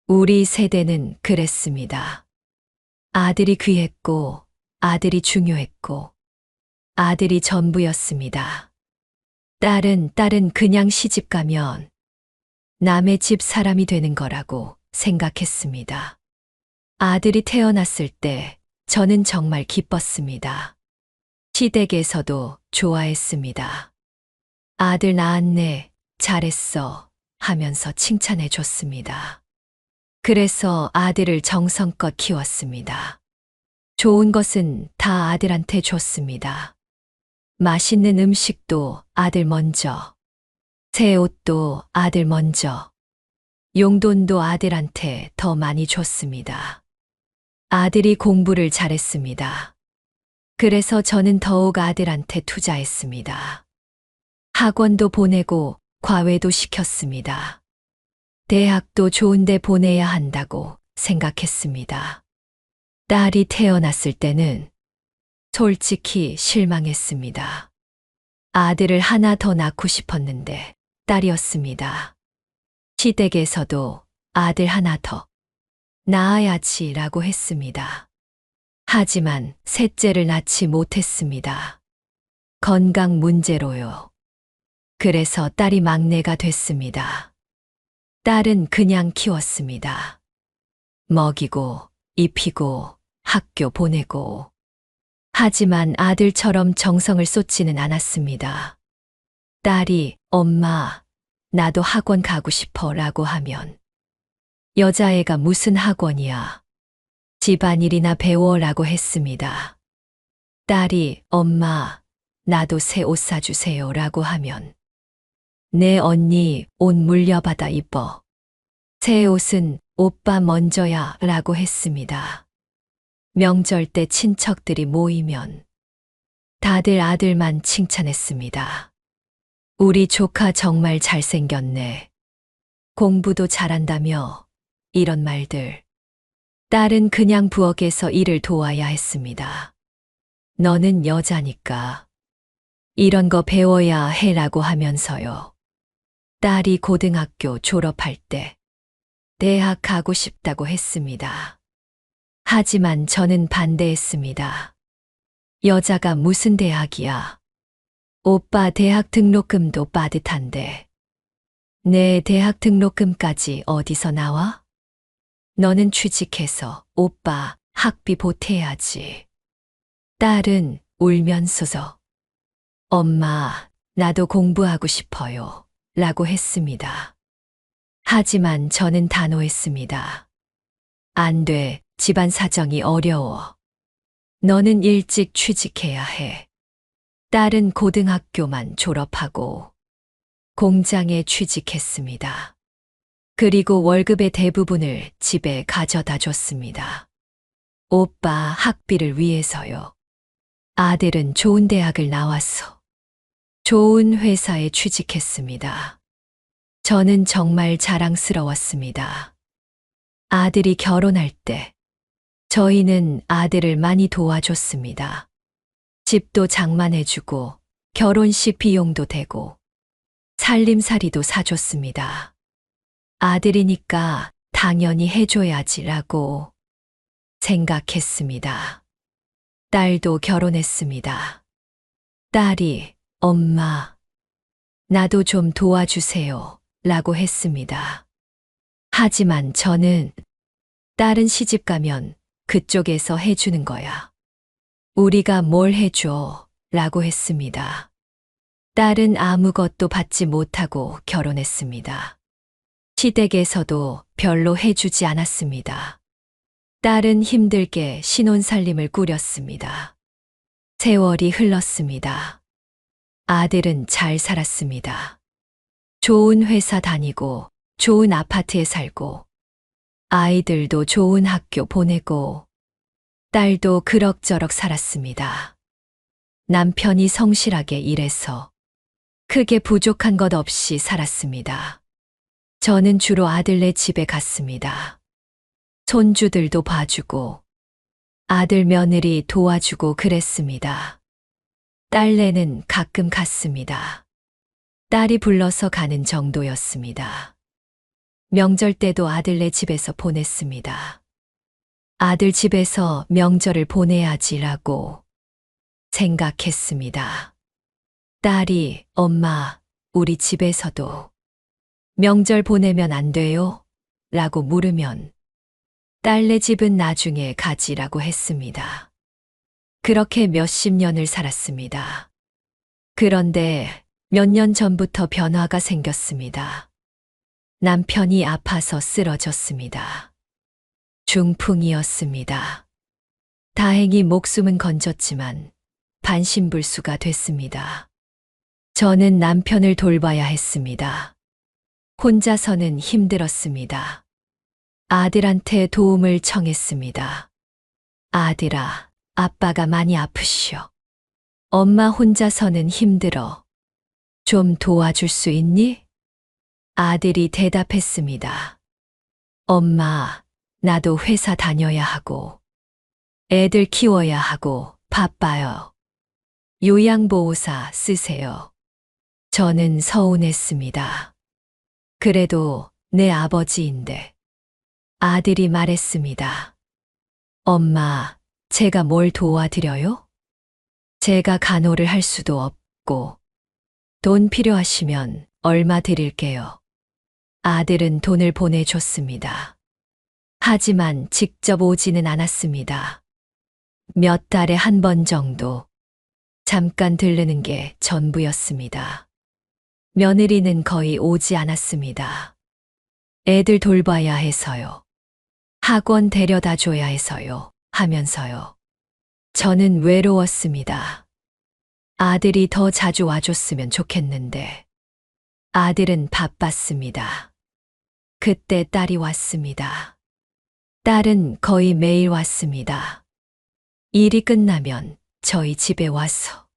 우리 세대는 그랬습니다. 아들이 귀했고, 아들이 중요했고, 아들이 전부였습니다. 딸은 그냥 시집 가면 남의 집 사람이 되는 거라고 생각했습니다. 아들이 태어났을 때 저는 정말 기뻤습니다. 시댁에서도 좋아했습니다. 아들 낳았네, 잘했어 하면서 칭찬해 줬습니다. 그래서 아들을 정성껏 키웠습니다. 좋은 것은 다 아들한테 줬습니다. 맛있는 음식도 아들 먼저, 새 옷도 아들 먼저, 용돈도 아들한테 더 많이 줬습니다. 아들이 공부를 잘했습니다. 그래서 저는 더욱 아들한테 투자했습니다. 학원도 보내고 과외도 시켰습니다. 대학도 좋은데 보내야 한다고 생각했습니다. 딸이 태어났을 때는 솔직히 실망했습니다. 아들을 하나 더 낳고 싶었는데 딸이었습니다. 시댁에서도 아들 하나 더 낳아야지라고 했습니다. 하지만 셋째를 낳지 못했습니다. 건강 문제로요. 그래서 딸이 막내가 됐습니다. 딸은 그냥 키웠습니다. 먹이고, 입히고, 학교 보내고. 하지만 아들처럼 정성을 쏟지는 않았습니다. 딸이 엄마, 나도 학원 가고 싶어 라고 하면 여자애가 무슨 학원이야. 집안일이나 배워라고 했습니다. 딸이 엄마, 나도 새 옷 사주세요 라고 하면 내 언니 옷 물려받아 입어. 새 옷은 오빠 먼저야 라고 했습니다. 명절 때 친척들이 모이면 다들 아들만 칭찬했습니다. 우리 조카 정말 잘생겼네. 공부도 잘한다며 이런 말들. 딸은 그냥 부엌에서 일을 도와야 했습니다. 너는 여자니까 이런 거 배워야 해라고 하면서요. 딸이 고등학교 졸업할 때 대학 가고 싶다고 했습니다. 하지만 저는 반대했습니다. 여자가 무슨 대학이야. 오빠 대학 등록금도 빠듯한데. 내 대학 등록금까지 어디서 나와? 너는 취직해서 오빠 학비 보태야지. 딸은 울면서서 엄마, 나도 공부하고 싶어요. 라고 했습니다. 하지만 저는 단호했습니다. 안 돼, 집안 사정이 어려워. 너는 일찍 취직해야 해. 딸은 고등학교만 졸업하고 공장에 취직했습니다. 그리고 월급의 대부분을 집에 가져다 줬습니다. 오빠 학비를 위해서요. 아들은 좋은 대학을 나왔어. 좋은 회사에 취직했습니다. 저는 정말 자랑스러웠습니다. 아들이 결혼할 때 저희는 아들을 많이 도와줬습니다. 집도 장만해주고 결혼식 비용도 대고 살림살이도 사줬습니다. 아들이니까 당연히 해줘야지라고 생각했습니다. 딸도 결혼했습니다. 딸이 엄마, 나도 좀 도와주세요 라고 했습니다. 하지만 저는 딸은 시집 가면 그쪽에서 해주는 거야. 우리가 뭘 해줘 라고 했습니다. 딸은 아무것도 받지 못하고 결혼했습니다. 시댁에서도 별로 해주지 않았습니다. 딸은 힘들게 신혼살림을 꾸렸습니다. 세월이 흘렀습니다. 아들은 잘 살았습니다. 좋은 회사 다니고 좋은 아파트에 살고 아이들도 좋은 학교 보내고 딸도 그럭저럭 살았습니다. 남편이 성실하게 일해서 크게 부족한 것 없이 살았습니다. 저는 주로 아들네 집에 갔습니다. 손주들도 봐주고 아들 며느리 도와주고 그랬습니다. 딸네는 가끔 갔습니다. 딸이 불러서 가는 정도였습니다. 명절 때도 아들네 집에서 보냈습니다. 아들 집에서 명절을 보내야지라고 생각했습니다. 딸이 엄마, 우리 집에서도 명절 보내면 안 돼요? 라고 물으면 딸네 집은 나중에 가지라고 했습니다. 그렇게 몇십 년을 살았습니다. 그런데 몇 년 전부터 변화가 생겼습니다. 남편이 아파서 쓰러졌습니다. 중풍이었습니다. 다행히 목숨은 건졌지만 반신불수가 됐습니다. 저는 남편을 돌봐야 했습니다. 혼자서는 힘들었습니다. 아들한테 도움을 청했습니다. 아들아, 아빠가 많이 아프시오. 엄마 혼자서는 힘들어. 좀 도와줄 수 있니? 아들이 대답했습니다. 엄마, 나도 회사 다녀야 하고, 애들 키워야 하고, 바빠요. 요양보호사 쓰세요. 저는 서운했습니다. 그래도 내 아버지인데. 아들이 말했습니다. 엄마, 제가 뭘 도와드려요? 제가 간호를 할 수도 없고, 돈 필요하시면 얼마 드릴게요. 아들은 돈을 보내줬습니다. 하지만 직접 오지는 않았습니다. 몇 달에 한 번 정도 잠깐 들르는 게 전부였습니다. 며느리는 거의 오지 않았습니다. 애들 돌봐야 해서요. 학원 데려다 줘야 해서요. 하면서요. 저는 외로웠습니다. 아들이 더 자주 와줬으면 좋겠는데. 아들은 바빴습니다. 그때 딸이 왔습니다. 딸은 거의 매일 왔습니다. 일이 끝나면 저희 집에 와서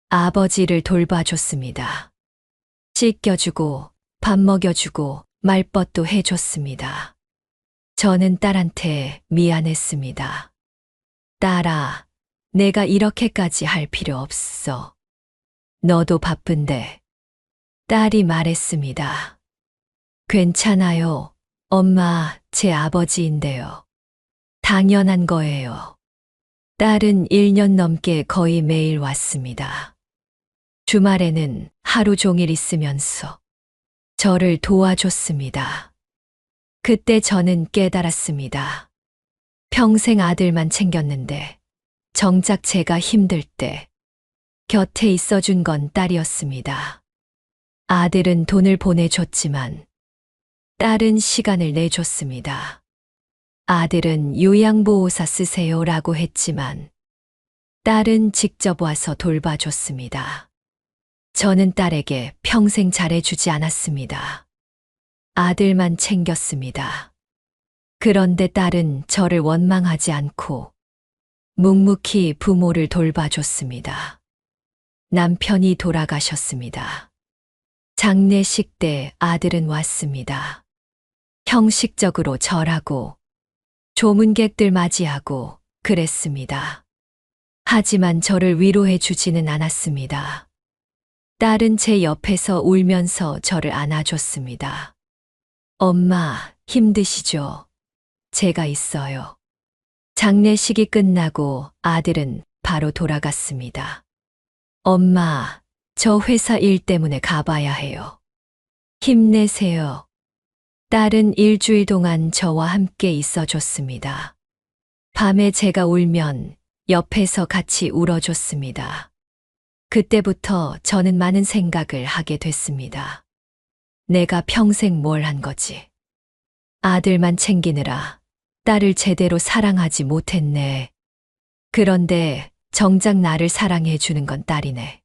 아버지를 돌봐줬습니다. 씻겨주고 밥 먹여주고 말벗도 해줬습니다. 저는 딸한테 미안했습니다. 딸아, 내가 이렇게까지 할 필요 없어. 너도 바쁜데. 딸이 말했습니다. 괜찮아요. 엄마, 제 아버지인데요. 당연한 거예요. 딸은 1년 넘게 거의 매일 왔습니다. 주말에는 하루 종일 있으면서 저를 도와줬습니다. 그때 저는 깨달았습니다. 평생 아들만 챙겼는데 정작 제가 힘들 때 곁에 있어준 건 딸이었습니다. 아들은 돈을 보내줬지만 딸은 시간을 내줬습니다. 아들은 요양보호사 쓰세요라고 했지만 딸은 직접 와서 돌봐줬습니다. 저는 딸에게 평생 잘해주지 않았습니다. 아들만 챙겼습니다. 그런데 딸은 저를 원망하지 않고 묵묵히 부모를 돌봐줬습니다. 남편이 돌아가셨습니다. 장례식 때 아들은 왔습니다. 형식적으로 절하고 조문객들 맞이하고 그랬습니다. 하지만 저를 위로해 주지는 않았습니다. 딸은 제 옆에서 울면서 저를 안아줬습니다. 엄마, 힘드시죠? 제가 있어요. 장례식이 끝나고 아들은 바로 돌아갔습니다. 엄마, 저 회사 일 때문에 가봐야 해요. 힘내세요. 딸은 일주일 동안 저와 함께 있어줬습니다. 밤에 제가 울면 옆에서 같이 울어줬습니다. 그때부터 저는 많은 생각을 하게 됐습니다. 내가 평생 뭘 한 거지? 아들만 챙기느라 딸을 제대로 사랑하지 못했네. 그런데 정작 나를 사랑해 주는 건 딸이네.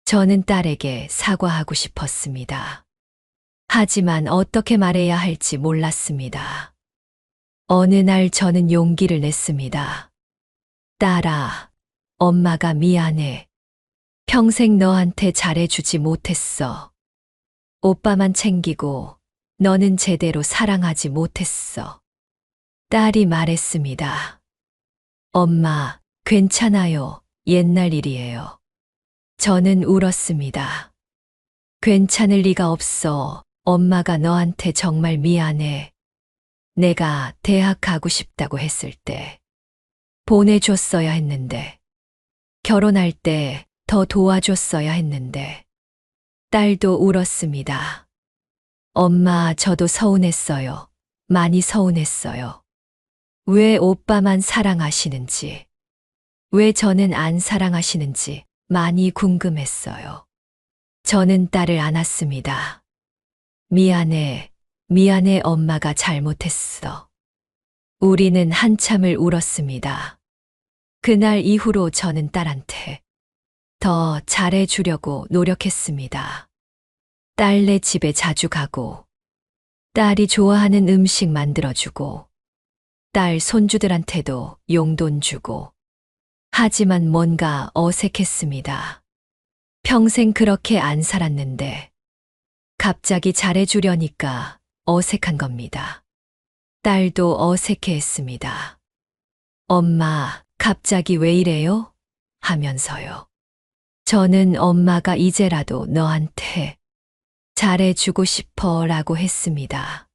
저는 딸에게 사과하고 싶었습니다. 하지만 어떻게 말해야 할지 몰랐습니다. 어느 날 저는 용기를 냈습니다. 딸아, 엄마가 미안해. 평생 너한테 잘해주지 못했어. 오빠만 챙기고 너는 제대로 사랑하지 못했어. 딸이 말했습니다. 엄마, 괜찮아요. 옛날 일이에요. 저는 울었습니다. 괜찮을 리가 없어. 엄마가 너한테 정말 미안해. 내가 대학 가고 싶다고 했을 때 보내줬어야 했는데, 결혼할 때 더 도와줬어야 했는데, 딸도 울었습니다. 엄마, 저도 서운했어요. 많이 서운했어요. 왜 오빠만 사랑하시는지, 왜 저는 안 사랑하시는지 많이 궁금했어요. 저는 딸을 안았습니다. 미안해, 미안해, 엄마가 잘못했어. 우리는 한참을 울었습니다. 그날 이후로 저는 딸한테 더 잘해주려고 노력했습니다. 딸네 집에 자주 가고, 딸이 좋아하는 음식 만들어주고, 딸 손주들한테도 용돈 주고. 하지만 뭔가 어색했습니다. 평생 그렇게 안 살았는데, 갑자기 잘해주려니까 어색한 겁니다. 딸도 어색해했습니다. 엄마, 갑자기 왜 이래요? 하면서요. 저는 엄마가 이제라도 너한테 잘해주고 싶어 라고 했습니다.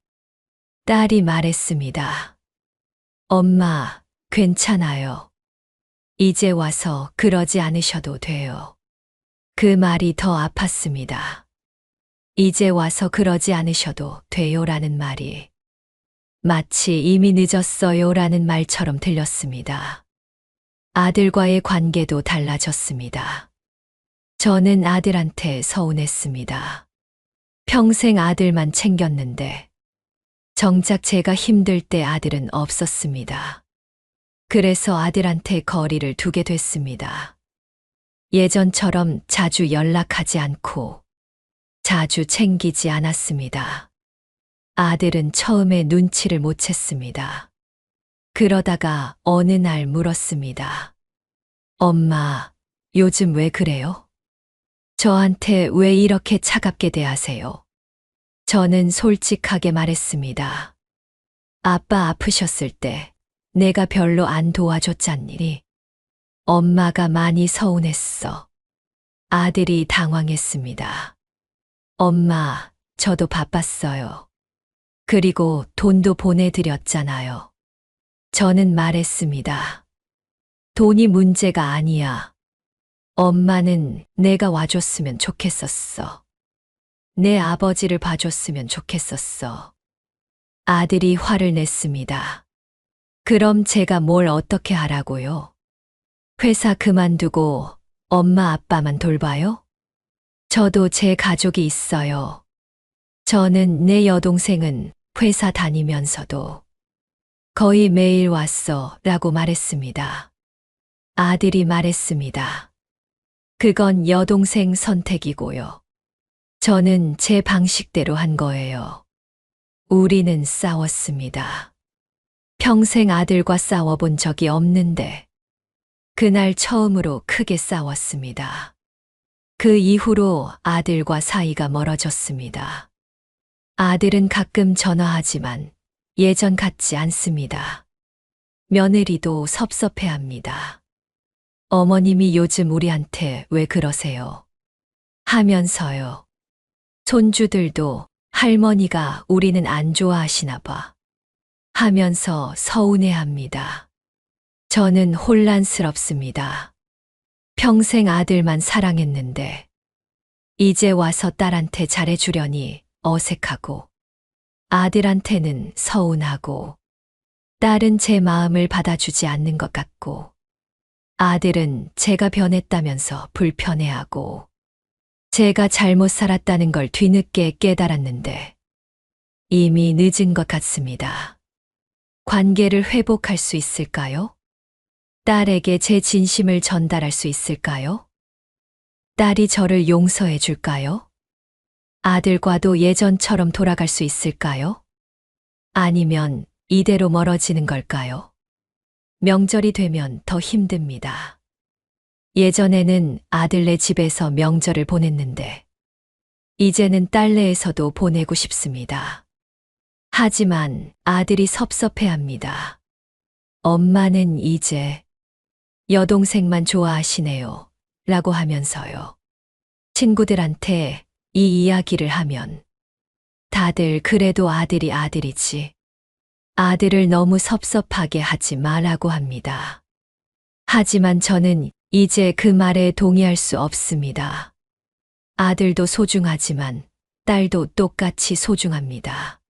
딸이 말했습니다. 엄마, 괜찮아요. 이제 와서 그러지 않으셔도 돼요. 그 말이 더 아팠습니다. 이제 와서 그러지 않으셔도 돼요라는 말이 마치 이미 늦었어요라는 말처럼 들렸습니다. 아들과의 관계도 달라졌습니다. 저는 아들한테 서운했습니다. 평생 아들만 챙겼는데, 정작 제가 힘들 때 아들은 없었습니다. 그래서 아들한테 거리를 두게 됐습니다. 예전처럼 자주 연락하지 않고, 자주 챙기지 않았습니다. 아들은 처음에 눈치를 못 챘습니다. 그러다가 어느 날 물었습니다. 엄마, 요즘 왜 그래요? 저한테 왜 이렇게 차갑게 대하세요? 저는 솔직하게 말했습니다. 아빠 아프셨을 때 내가 별로 안 도와줬잖니. 엄마가 많이 서운했어. 아들이 당황했습니다. 엄마, 저도 바빴어요. 그리고 돈도 보내드렸잖아요. 저는 말했습니다. 돈이 문제가 아니야. 엄마는 내가 와줬으면 좋겠었어. 내 아버지를 봐줬으면 좋겠었어. 아들이 화를 냈습니다. 그럼 제가 뭘 어떻게 하라고요? 회사 그만두고 엄마 아빠만 돌봐요? 저도 제 가족이 있어요. 저는 내 여동생은 회사 다니면서도 거의 매일 왔어 라고 말했습니다. 아들이 말했습니다. 그건 여동생 선택이고요. 저는 제 방식대로 한 거예요. 우리는 싸웠습니다. 평생 아들과 싸워본 적이 없는데, 그날 처음으로 크게 싸웠습니다. 그 이후로 아들과 사이가 멀어졌습니다. 아들은 가끔 전화하지만 예전 같지 않습니다. 며느리도 섭섭해합니다. 어머님이 요즘 우리한테 왜 그러세요? 하면서요. 손주들도 할머니가 우리는 안 좋아하시나 봐. 하면서 서운해합니다. 저는 혼란스럽습니다. 평생 아들만 사랑했는데, 이제 와서 딸한테 잘해주려니 어색하고, 아들한테는 서운하고, 딸은 제 마음을 받아주지 않는 것 같고, 아들은 제가 변했다면서 불편해하고, 제가 잘못 살았다는 걸 뒤늦게 깨달았는데, 이미 늦은 것 같습니다. 관계를 회복할 수 있을까요? 딸에게 제 진심을 전달할 수 있을까요? 딸이 저를 용서해 줄까요? 아들과도 예전처럼 돌아갈 수 있을까요? 아니면 이대로 멀어지는 걸까요? 명절이 되면 더 힘듭니다. 예전에는 아들네 집에서 명절을 보냈는데, 이제는 딸네에서도 보내고 싶습니다. 하지만 아들이 섭섭해합니다. 엄마는 이제 여동생만 좋아하시네요. 라고 하면서요. 친구들한테 이 이야기를 하면 다들 그래도 아들이 아들이지. 아들을 너무 섭섭하게 하지 말라고 합니다. 하지만 저는 이제 그 말에 동의할 수 없습니다. 아들도 소중하지만 딸도 똑같이 소중합니다.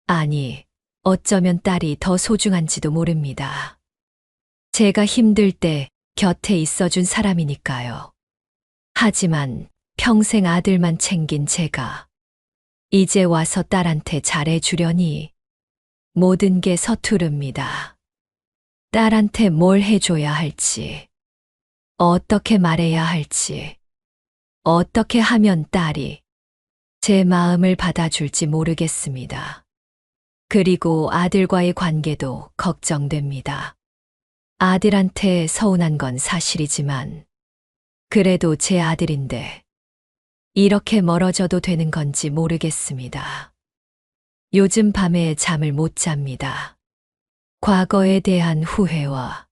아니, 어쩌면 딸이 더 소중한지도 모릅니다. 제가 힘들 때 곁에 있어준 사람이니까요. 하지만 평생 아들만 챙긴 제가 이제 와서 딸한테 잘해주려니 모든 게 서투릅니다. 딸한테 뭘 해줘야 할지, 어떻게 말해야 할지, 어떻게 하면 딸이 제 마음을 받아줄지 모르겠습니다. 그리고 아들과의 관계도 걱정됩니다. 아들한테 서운한 건 사실이지만 그래도 제 아들인데 이렇게 멀어져도 되는 건지 모르겠습니다. 요즘 밤에 잠을 못 잡니다. 과거에 대한 후회와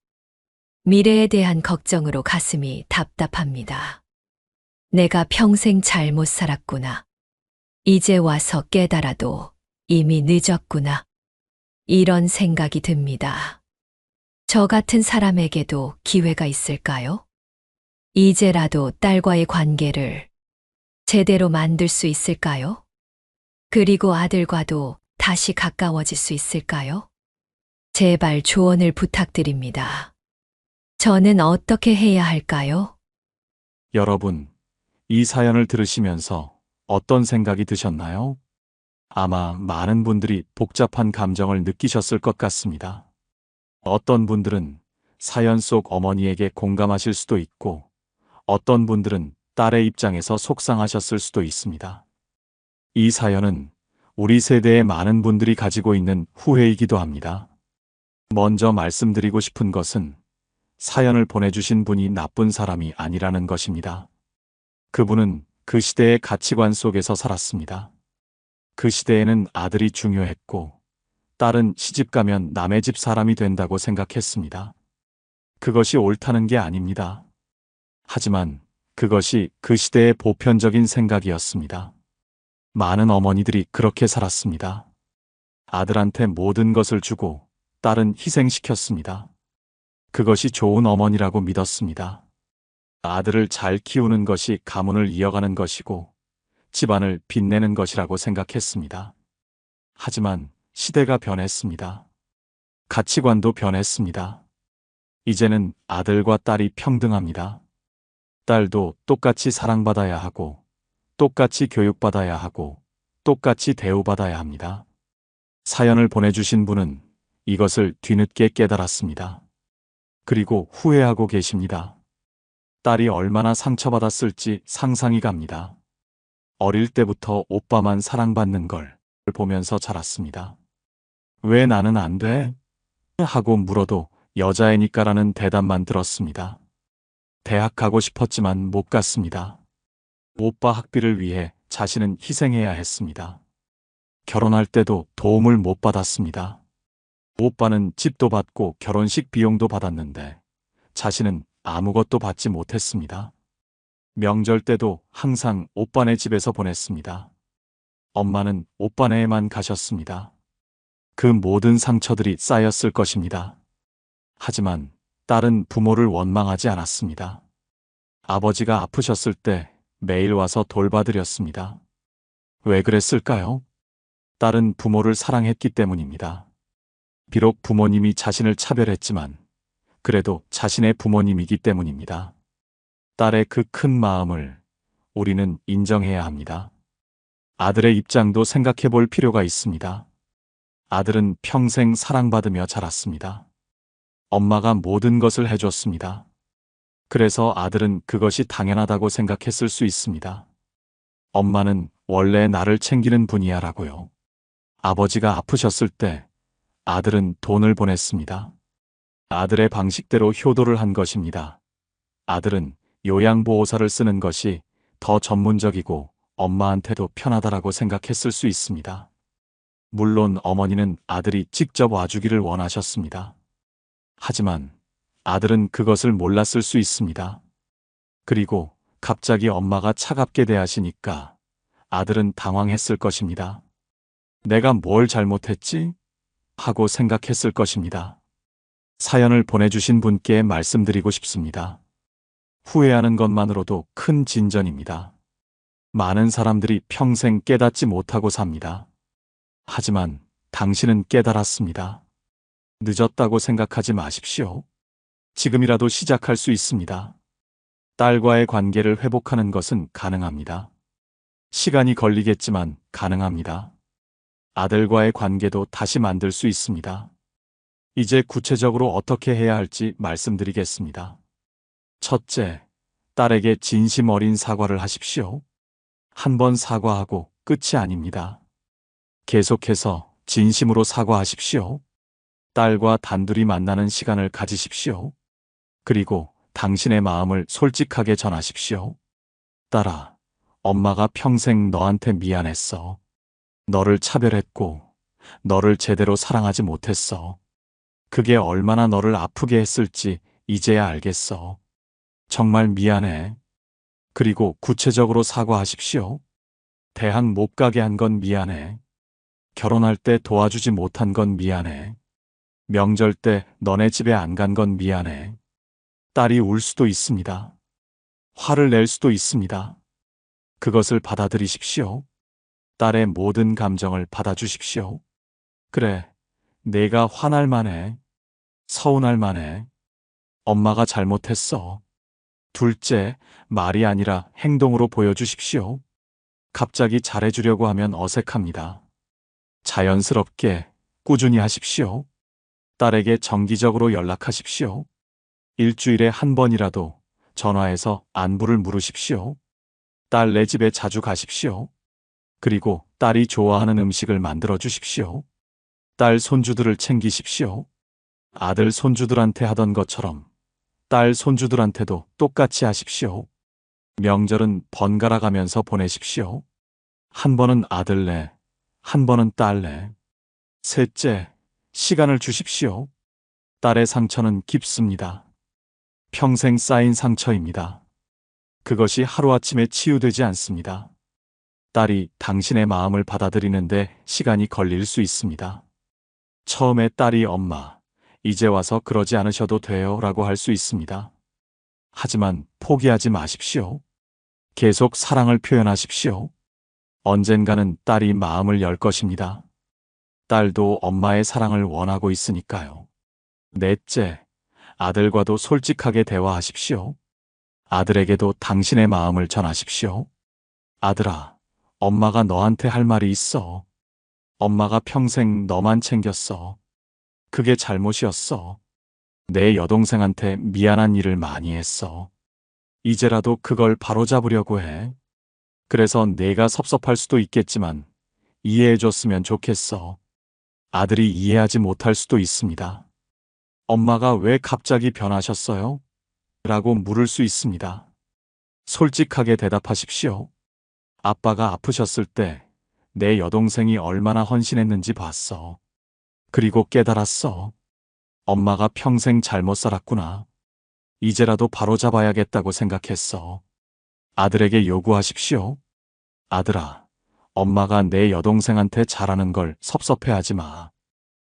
미래에 대한 걱정으로 가슴이 답답합니다. 내가 평생 잘못 살았구나. 이제 와서 깨달아도 이미 늦었구나. 이런 생각이 듭니다. 저 같은 사람에게도 기회가 있을까요? 이제라도 딸과의 관계를 제대로 만들 수 있을까요? 그리고 아들과도 다시 가까워질 수 있을까요? 제발 조언을 부탁드립니다. 저는 어떻게 해야 할까요? 여러분, 이 사연을 들으시면서 어떤 생각이 드셨나요? 아마 많은 분들이 복잡한 감정을 느끼셨을 것 같습니다. 어떤 분들은 사연 속 어머니에게 공감하실 수도 있고, 어떤 분들은 딸의 입장에서 속상하셨을 수도 있습니다. 이 사연은 우리 세대의 많은 분들이 가지고 있는 후회이기도 합니다. 먼저 말씀드리고 싶은 것은 사연을 보내주신 분이 나쁜 사람이 아니라는 것입니다. 그분은 그 시대의 가치관 속에서 살았습니다. 그 시대에는 아들이 중요했고, 딸은 시집가면 남의 집 사람이 된다고 생각했습니다. 그것이 옳다는 게 아닙니다. 하지만 그것이 그 시대의 보편적인 생각이었습니다. 많은 어머니들이 그렇게 살았습니다. 아들한테 모든 것을 주고 딸은 희생시켰습니다. 그것이 좋은 어머니라고 믿었습니다. 아들을 잘 키우는 것이 가문을 이어가는 것이고 집안을 빛내는 것이라고 생각했습니다. 하지만 시대가 변했습니다. 가치관도 변했습니다. 이제는 아들과 딸이 평등합니다. 딸도 똑같이 사랑받아야 하고, 똑같이 교육받아야 하고, 똑같이 대우받아야 합니다. 사연을 보내주신 분은 이것을 뒤늦게 깨달았습니다. 그리고 후회하고 계십니다. 딸이 얼마나 상처받았을지 상상이 갑니다. 어릴 때부터 오빠만 사랑받는 걸 보면서 자랐습니다. 왜 나는 안 돼? 하고 물어도 여자애니까라는 대답만 들었습니다. 대학 가고 싶었지만 못 갔습니다. 오빠 학비를 위해 자신은 희생해야 했습니다. 결혼할 때도 도움을 못 받았습니다. 오빠는 집도 받고 결혼식 비용도 받았는데 자신은 아무것도 받지 못했습니다. 명절 때도 항상 오빠네 집에서 보냈습니다. 엄마는 오빠네에만 가셨습니다. 그 모든 상처들이 쌓였을 것입니다. 하지만 딸은 부모를 원망하지 않았습니다. 아버지가 아프셨을 때 매일 와서 돌봐드렸습니다. 왜 그랬을까요? 딸은 부모를 사랑했기 때문입니다. 비록 부모님이 자신을 차별했지만 그래도 자신의 부모님이기 때문입니다. 딸의 그 큰 마음을 우리는 인정해야 합니다. 아들의 입장도 생각해 볼 필요가 있습니다. 아들은 평생 사랑받으며 자랐습니다. 엄마가 모든 것을 해줬습니다. 그래서 아들은 그것이 당연하다고 생각했을 수 있습니다. 엄마는 원래 나를 챙기는 분이야 라고요. 아버지가 아프셨을 때 아들은 돈을 보냈습니다. 아들의 방식대로 효도를 한 것입니다. 아들은 요양보호사를 쓰는 것이 더 전문적이고 엄마한테도 편하다라고 생각했을 수 있습니다. 물론 어머니는 아들이 직접 와주기를 원하셨습니다. 하지만 아들은 그것을 몰랐을 수 있습니다. 그리고 갑자기 엄마가 차갑게 대하시니까 아들은 당황했을 것입니다. 내가 뭘 잘못했지? 하고 생각했을 것입니다. 사연을 보내주신 분께 말씀드리고 싶습니다. 후회하는 것만으로도 큰 진전입니다. 많은 사람들이 평생 깨닫지 못하고 삽니다. 하지만 당신은 깨달았습니다. 늦었다고 생각하지 마십시오. 지금이라도 시작할 수 있습니다. 딸과의 관계를 회복하는 것은 가능합니다. 시간이 걸리겠지만 가능합니다. 아들과의 관계도 다시 만들 수 있습니다. 이제 구체적으로 어떻게 해야 할지 말씀드리겠습니다. 첫째, 딸에게 진심 어린 사과를 하십시오. 한 번 사과하고 끝이 아닙니다. 계속해서 진심으로 사과하십시오. 딸과 단둘이 만나는 시간을 가지십시오. 그리고 당신의 마음을 솔직하게 전하십시오. 딸아, 엄마가 평생 너한테 미안했어. 너를 차별했고, 너를 제대로 사랑하지 못했어. 그게 얼마나 너를 아프게 했을지 이제야 알겠어. 정말 미안해. 그리고 구체적으로 사과하십시오. 대학 못 가게 한 건 미안해. 결혼할 때 도와주지 못한 건 미안해. 명절 때 너네 집에 안 간 건 미안해. 딸이 울 수도 있습니다. 화를 낼 수도 있습니다. 그것을 받아들이십시오. 딸의 모든 감정을 받아주십시오. 그래, 내가 화날 만해. 서운할 만해. 엄마가 잘못했어. 둘째, 말이 아니라 행동으로 보여주십시오. 갑자기 잘해주려고 하면 어색합니다. 자연스럽게, 꾸준히 하십시오. 딸에게 정기적으로 연락하십시오. 일주일에 한 번이라도 전화해서 안부를 물으십시오. 딸 내 집에 자주 가십시오. 그리고 딸이 좋아하는 음식을 만들어 주십시오. 딸 손주들을 챙기십시오. 아들 손주들한테 하던 것처럼 딸 손주들한테도 똑같이 하십시오. 명절은 번갈아 가면서 보내십시오. 한 번은 아들네, 한 번은 딸네. 셋째, 시간을 주십시오. 딸의 상처는 깊습니다. 평생 쌓인 상처입니다. 그것이 하루아침에 치유되지 않습니다. 딸이 당신의 마음을 받아들이는데 시간이 걸릴 수 있습니다. 처음에 딸이 엄마, 이제 와서 그러지 않으셔도 돼요 라고 할 수 있습니다. 하지만 포기하지 마십시오. 계속 사랑을 표현하십시오. 언젠가는 딸이 마음을 열 것입니다. 딸도 엄마의 사랑을 원하고 있으니까요. 넷째, 아들과도 솔직하게 대화하십시오. 아들에게도 당신의 마음을 전하십시오. 아들아, 엄마가 너한테 할 말이 있어. 엄마가 평생 너만 챙겼어. 그게 잘못이었어. 내 여동생한테 미안한 일을 많이 했어. 이제라도 그걸 바로잡으려고 해. 그래서 내가 섭섭할 수도 있겠지만 이해해줬으면 좋겠어. 아들이 이해하지 못할 수도 있습니다. 엄마가 왜 갑자기 변하셨어요? 라고 물을 수 있습니다. 솔직하게 대답하십시오. 아빠가 아프셨을 때 내 여동생이 얼마나 헌신했는지 봤어. 그리고 깨달았어. 엄마가 평생 잘못 살았구나. 이제라도 바로잡아야겠다고 생각했어. 아들에게 요구하십시오. 아들아, 엄마가 내 여동생한테 잘하는 걸 섭섭해하지 마.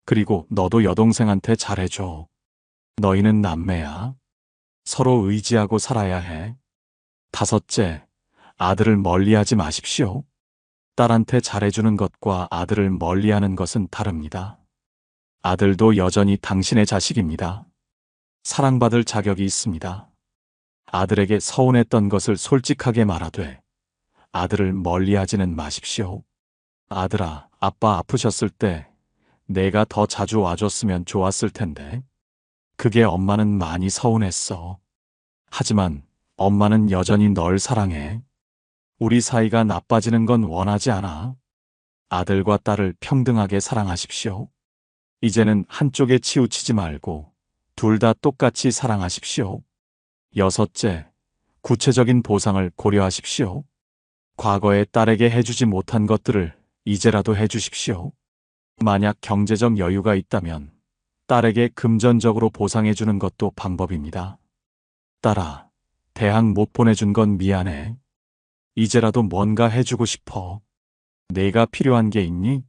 그리고 너도 여동생한테 잘해줘. 너희는 남매야. 서로 의지하고 살아야 해. 다섯째, 아들을 멀리하지 마십시오. 딸한테 잘해주는 것과 아들을 멀리하는 것은 다릅니다. 아들도 여전히 당신의 자식입니다. 사랑받을 자격이 있습니다. 아들에게 서운했던 것을 솔직하게 말하되 아들을 멀리하지는 마십시오. 아들아, 아빠 아프셨을 때 내가 더 자주 와줬으면 좋았을 텐데. 그게 엄마는 많이 서운했어. 하지만 엄마는 여전히 널 사랑해. 우리 사이가 나빠지는 건 원하지 않아. 아들과 딸을 평등하게 사랑하십시오. 이제는 한쪽에 치우치지 말고 둘 다 똑같이 사랑하십시오. 6째, 구체적인 보상을 고려하십시오. 과거에 딸에게 해주지 못한 것들을 이제라도 해주십시오. 만약 경제적 여유가 있다면 딸에게 금전적으로 보상해주는 것도 방법입니다. 딸아, 대학 못 보내준 건 미안해. 이제라도 뭔가 해주고 싶어. 내가 필요한 게 있니?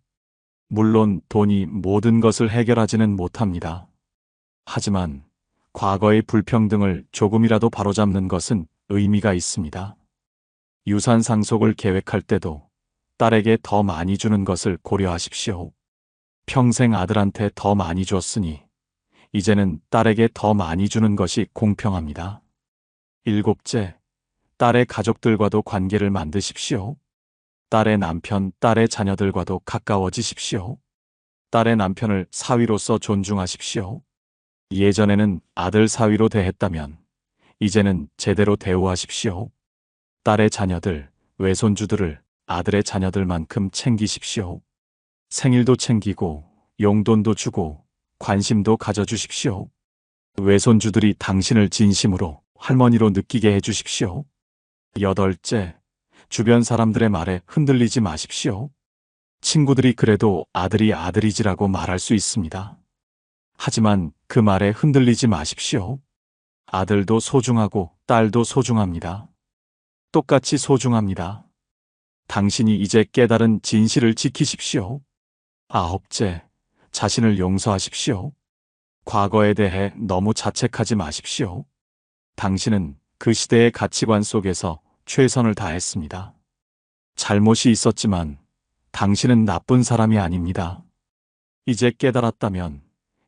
물론 돈이 모든 것을 해결하지는 못합니다. 하지만 과거의 불평등을 조금이라도 바로잡는 것은 의미가 있습니다. 유산 상속을 계획할 때도 딸에게 더 많이 주는 것을 고려하십시오. 평생 아들한테 더 많이 줬으니 이제는 딸에게 더 많이 주는 것이 공평합니다. 7째, 딸의 가족들과도 관계를 만드십시오. 딸의 남편, 딸의 자녀들과도 가까워지십시오. 딸의 남편을 사위로서 존중하십시오. 예전에는 아들 사위로 대했다면 이제는 제대로 대우하십시오. 딸의 자녀들, 외손주들을 아들의 자녀들만큼 챙기십시오. 생일도 챙기고 용돈도 주고 관심도 가져주십시오. 외손주들이 당신을 진심으로 할머니로 느끼게 해주십시오. 8째, 주변 사람들의 말에 흔들리지 마십시오. 친구들이 그래도 아들이 아들이지라고 말할 수 있습니다. 하지만 그 말에 흔들리지 마십시오. 아들도 소중하고 딸도 소중합니다. 똑같이 소중합니다. 당신이 이제 깨달은 진실을 지키십시오. 9째, 자신을 용서하십시오. 과거에 대해 너무 자책하지 마십시오. 당신은 그 시대의 가치관 속에서 최선을 다했습니다. 잘못이 있었지만 당신은 나쁜 사람이 아닙니다. 이제 깨달았다면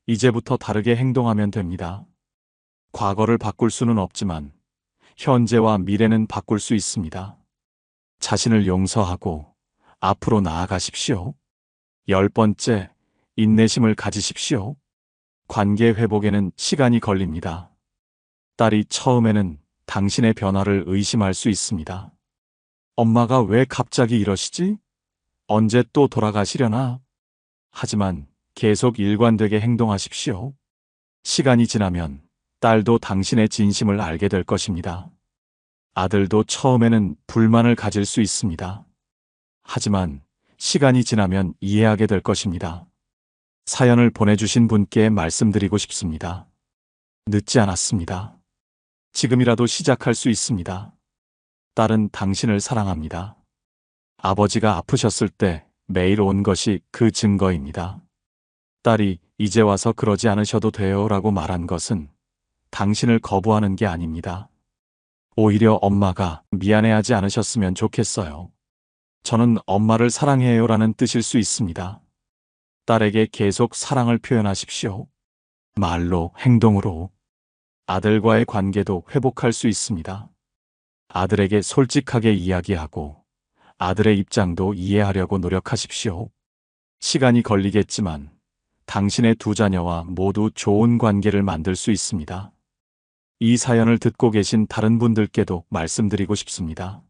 이제부터 다르게 행동하면 됩니다. 과거를 바꿀 수는 없지만 현재와 미래는 바꿀 수 있습니다. 자신을 용서하고 앞으로 나아가십시오. 10번째, 인내심을 가지십시오. 관계 회복에는 시간이 걸립니다. 딸이 처음에는 당신의 변화를 의심할 수 있습니다. 엄마가 왜 갑자기 이러시지? 언제 또 돌아가시려나? 하지만 계속 일관되게 행동하십시오. 시간이 지나면 딸도 당신의 진심을 알게 될 것입니다. 아들도 처음에는 불만을 가질 수 있습니다. 하지만 시간이 지나면 이해하게 될 것입니다. 사연을 보내주신 분께 말씀드리고 싶습니다. 늦지 않았습니다. 지금이라도 시작할 수 있습니다. 딸은 당신을 사랑합니다. 아버지가 아프셨을 때 매일 온 것이 그 증거입니다. 딸이 이제 와서 그러지 않으셔도 돼요 라고 말한 것은 당신을 거부하는 게 아닙니다. 오히려 엄마가 미안해하지 않으셨으면 좋겠어요. 저는 엄마를 사랑해요 라는 뜻일 수 있습니다. 딸에게 계속 사랑을 표현하십시오. 말로, 행동으로. 아들과의 관계도 회복할 수 있습니다. 아들에게 솔직하게 이야기하고 아들의 입장도 이해하려고 노력하십시오. 시간이 걸리겠지만 당신의 두 자녀와 모두 좋은 관계를 만들 수 있습니다. 이 사연을 듣고 계신 다른 분들께도 말씀드리고 싶습니다.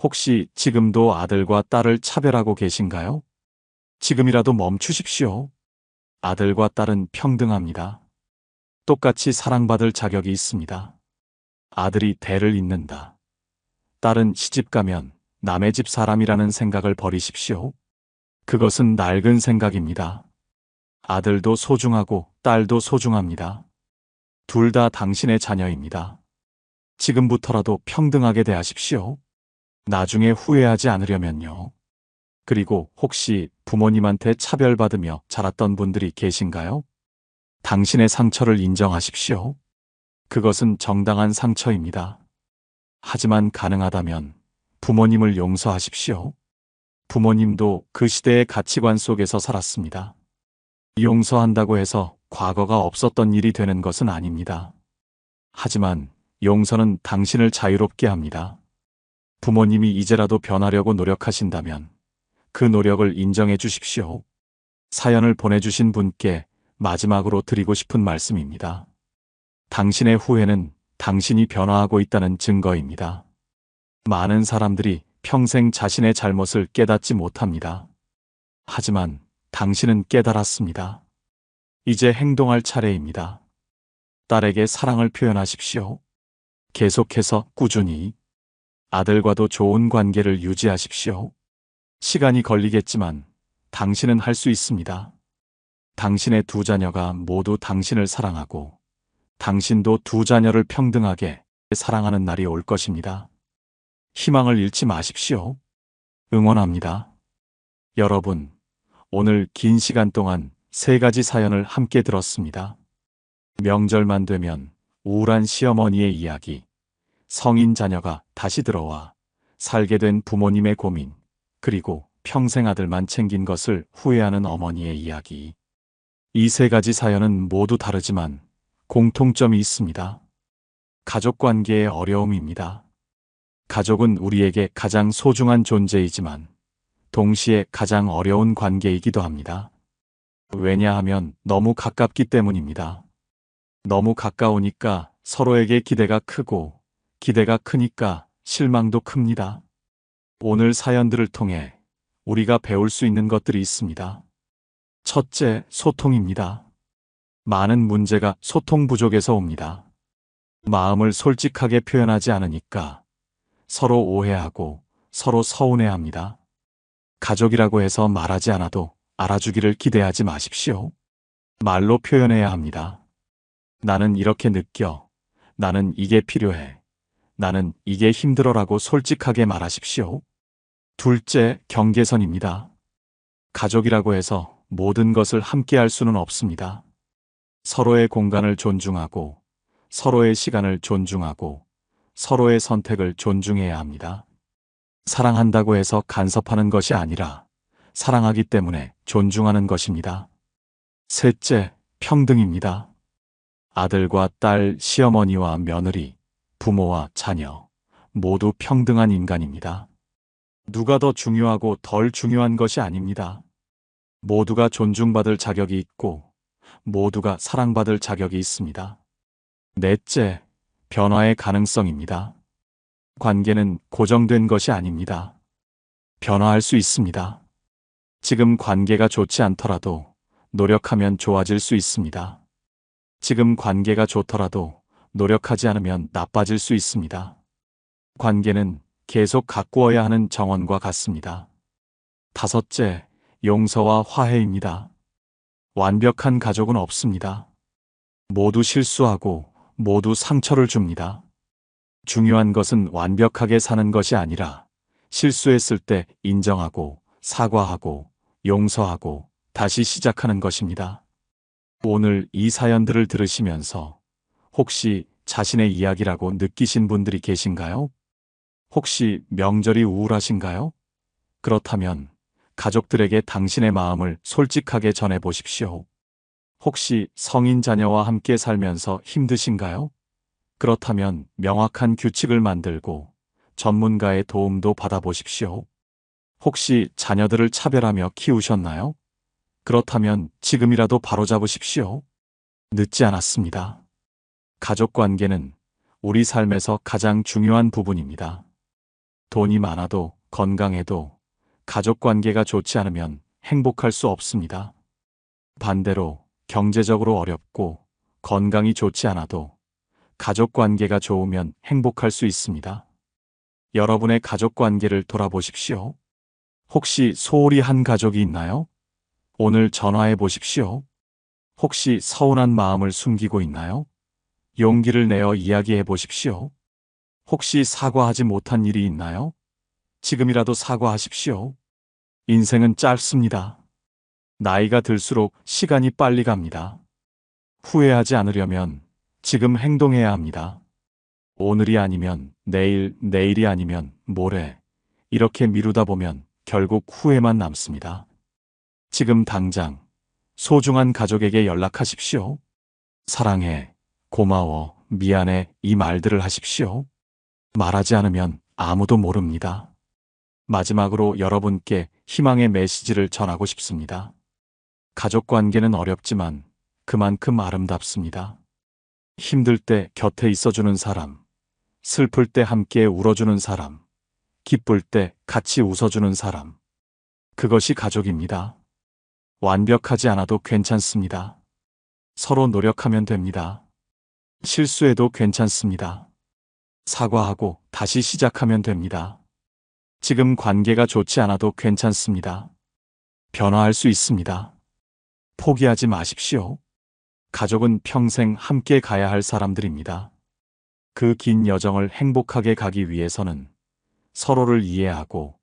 혹시 지금도 아들과 딸을 차별하고 계신가요? 지금이라도 멈추십시오. 아들과 딸은 평등합니다. 똑같이 사랑받을 자격이 있습니다. 아들이 대를 잇는다. 딸은 시집가면 남의 집 사람이라는 생각을 버리십시오. 그것은 낡은 생각입니다. 아들도 소중하고 딸도 소중합니다. 둘 다 당신의 자녀입니다. 지금부터라도 평등하게 대하십시오. 나중에 후회하지 않으려면요. 그리고 혹시 부모님한테 차별받으며 자랐던 분들이 계신가요? 당신의 상처를 인정하십시오. 그것은 정당한 상처입니다. 하지만 가능하다면 부모님을 용서하십시오. 부모님도 그 시대의 가치관 속에서 살았습니다. 용서한다고 해서 과거가 없었던 일이 되는 것은 아닙니다. 하지만 용서는 당신을 자유롭게 합니다. 부모님이 이제라도 변하려고 노력하신다면 그 노력을 인정해 주십시오. 사연을 보내주신 분께 마지막으로 드리고 싶은 말씀입니다. 당신의 후회는 당신이 변화하고 있다는 증거입니다. 많은 사람들이 평생 자신의 잘못을 깨닫지 못합니다. 하지만 당신은 깨달았습니다. 이제 행동할 차례입니다. 딸에게 사랑을 표현하십시오. 계속해서 꾸준히 아들과도 좋은 관계를 유지하십시오. 시간이 걸리겠지만 당신은 할 수 있습니다. 당신의 두 자녀가 모두 당신을 사랑하고 당신도 두 자녀를 평등하게 사랑하는 날이 올 것입니다. 희망을 잃지 마십시오. 응원합니다. 여러분, 오늘 긴 시간 동안 3가지 사연을 함께 들었습니다. 명절만 되면 우울한 시어머니의 이야기, 성인 자녀가 다시 들어와 살게 된 부모님의 고민, 그리고 평생 아들만 챙긴 것을 후회하는 어머니의 이야기. 이 3가지 사연은 모두 다르지만 공통점이 있습니다. 가족 관계의 어려움입니다. 가족은 우리에게 가장 소중한 존재이지만 동시에 가장 어려운 관계이기도 합니다. 왜냐하면 너무 가깝기 때문입니다. 너무 가까우니까 서로에게 기대가 크고 기대가 크니까 실망도 큽니다. 오늘 사연들을 통해 우리가 배울 수 있는 것들이 있습니다. 첫째, 소통입니다. 많은 문제가 소통 부족에서 옵니다. 마음을 솔직하게 표현하지 않으니까 서로 오해하고 서로 서운해합니다. 가족이라고 해서 말하지 않아도 알아주기를 기대하지 마십시오. 말로 표현해야 합니다. 나는 이렇게 느껴. 나는 이게 필요해. 나는 이게 힘들어라고 솔직하게 말하십시오. 둘째, 경계선입니다. 가족이라고 해서 모든 것을 함께 할 수는 없습니다. 서로의 공간을 존중하고 서로의 시간을 존중하고 서로의 선택을 존중해야 합니다. 사랑한다고 해서 간섭하는 것이 아니라 사랑하기 때문에 존중하는 것입니다. 셋째, 평등입니다. 아들과 딸, 시어머니와 며느리, 부모와 자녀 모두 평등한 인간입니다. 누가 더 중요하고 덜 중요한 것이 아닙니다. 모두가 존중받을 자격이 있고 모두가 사랑받을 자격이 있습니다. 넷째, 변화의 가능성입니다. 관계는 고정된 것이 아닙니다. 변화할 수 있습니다. 지금 관계가 좋지 않더라도 노력하면 좋아질 수 있습니다. 지금 관계가 좋더라도 노력하지 않으면 나빠질 수 있습니다. 관계는 계속 가꾸어야 하는 정원과 같습니다. 다섯째, 용서와 화해입니다. 완벽한 가족은 없습니다. 모두 실수하고 모두 상처를 줍니다. 중요한 것은 완벽하게 사는 것이 아니라 실수했을 때 인정하고 사과하고 용서하고 다시 시작하는 것입니다. 오늘 이 사연들을 들으시면서 혹시 자신의 이야기라고 느끼신 분들이 계신가요? 혹시 명절이 우울하신가요? 그렇다면 가족들에게 당신의 마음을 솔직하게 전해 보십시오. 혹시 성인 자녀와 함께 살면서 힘드신가요? 그렇다면 명확한 규칙을 만들고 전문가의 도움도 받아보십시오. 혹시 자녀들을 차별하며 키우셨나요? 그렇다면 지금이라도 바로잡으십시오. 늦지 않았습니다. 가족 관계는 우리 삶에서 가장 중요한 부분입니다. 돈이 많아도 건강해도 가족 관계가 좋지 않으면 행복할 수 없습니다. 반대로 경제적으로 어렵고 건강이 좋지 않아도 가족 관계가 좋으면 행복할 수 있습니다. 여러분의 가족 관계를 돌아보십시오. 혹시 소홀히 한 가족이 있나요? 오늘 전화해 보십시오. 혹시 서운한 마음을 숨기고 있나요? 용기를 내어 이야기해 보십시오. 혹시 사과하지 못한 일이 있나요? 지금이라도 사과하십시오. 인생은 짧습니다. 나이가 들수록 시간이 빨리 갑니다. 후회하지 않으려면 지금 행동해야 합니다. 오늘이 아니면 내일, 내일이 아니면 모레, 이렇게 미루다 보면 결국 후회만 남습니다. 지금 당장 소중한 가족에게 연락하십시오. 사랑해, 고마워, 미안해 이 말들을 하십시오. 말하지 않으면 아무도 모릅니다. 마지막으로 여러분께 희망의 메시지를 전하고 싶습니다. 가족 관계는 어렵지만 그만큼 아름답습니다. 힘들 때 곁에 있어주는 사람, 슬플 때 함께 울어주는 사람, 기쁠 때 같이 웃어주는 사람. 그것이 가족입니다. 완벽하지 않아도 괜찮습니다. 서로 노력하면 됩니다. 실수해도 괜찮습니다. 사과하고 다시 시작하면 됩니다. 지금 관계가 좋지 않아도 괜찮습니다. 변화할 수 있습니다. 포기하지 마십시오. 가족은 평생 함께 가야 할 사람들입니다. 그 긴 여정을 행복하게 가기 위해서는 서로를 이해하고,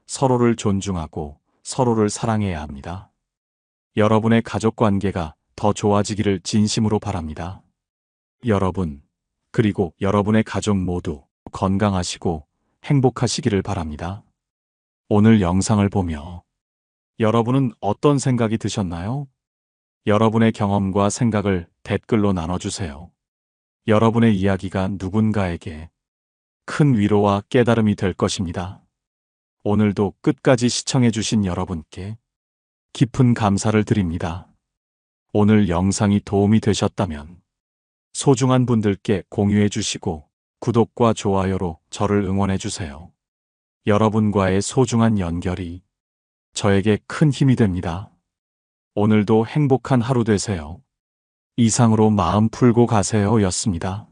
서로를 존중하고, 서로를 사랑해야 합니다. 여러분의 가족 관계가 더 좋아지기를 진심으로 바랍니다. 여러분, 그리고 여러분의 가족 모두 건강하시고 행복하시기를 바랍니다. 오늘 영상을 보며 여러분은 어떤 생각이 드셨나요? 여러분의 경험과 생각을 댓글로 나눠주세요. 여러분의 이야기가 누군가에게 큰 위로와 깨달음이 될 것입니다. 오늘도 끝까지 시청해주신 여러분께 깊은 감사를 드립니다. 오늘 영상이 도움이 되셨다면 소중한 분들께 공유해 주시고 구독과 좋아요로 저를 응원해 주세요. 여러분과의 소중한 연결이 저에게 큰 힘이 됩니다. 오늘도 행복한 하루 되세요. 이상으로 마음 풀고 가세요 였습니다.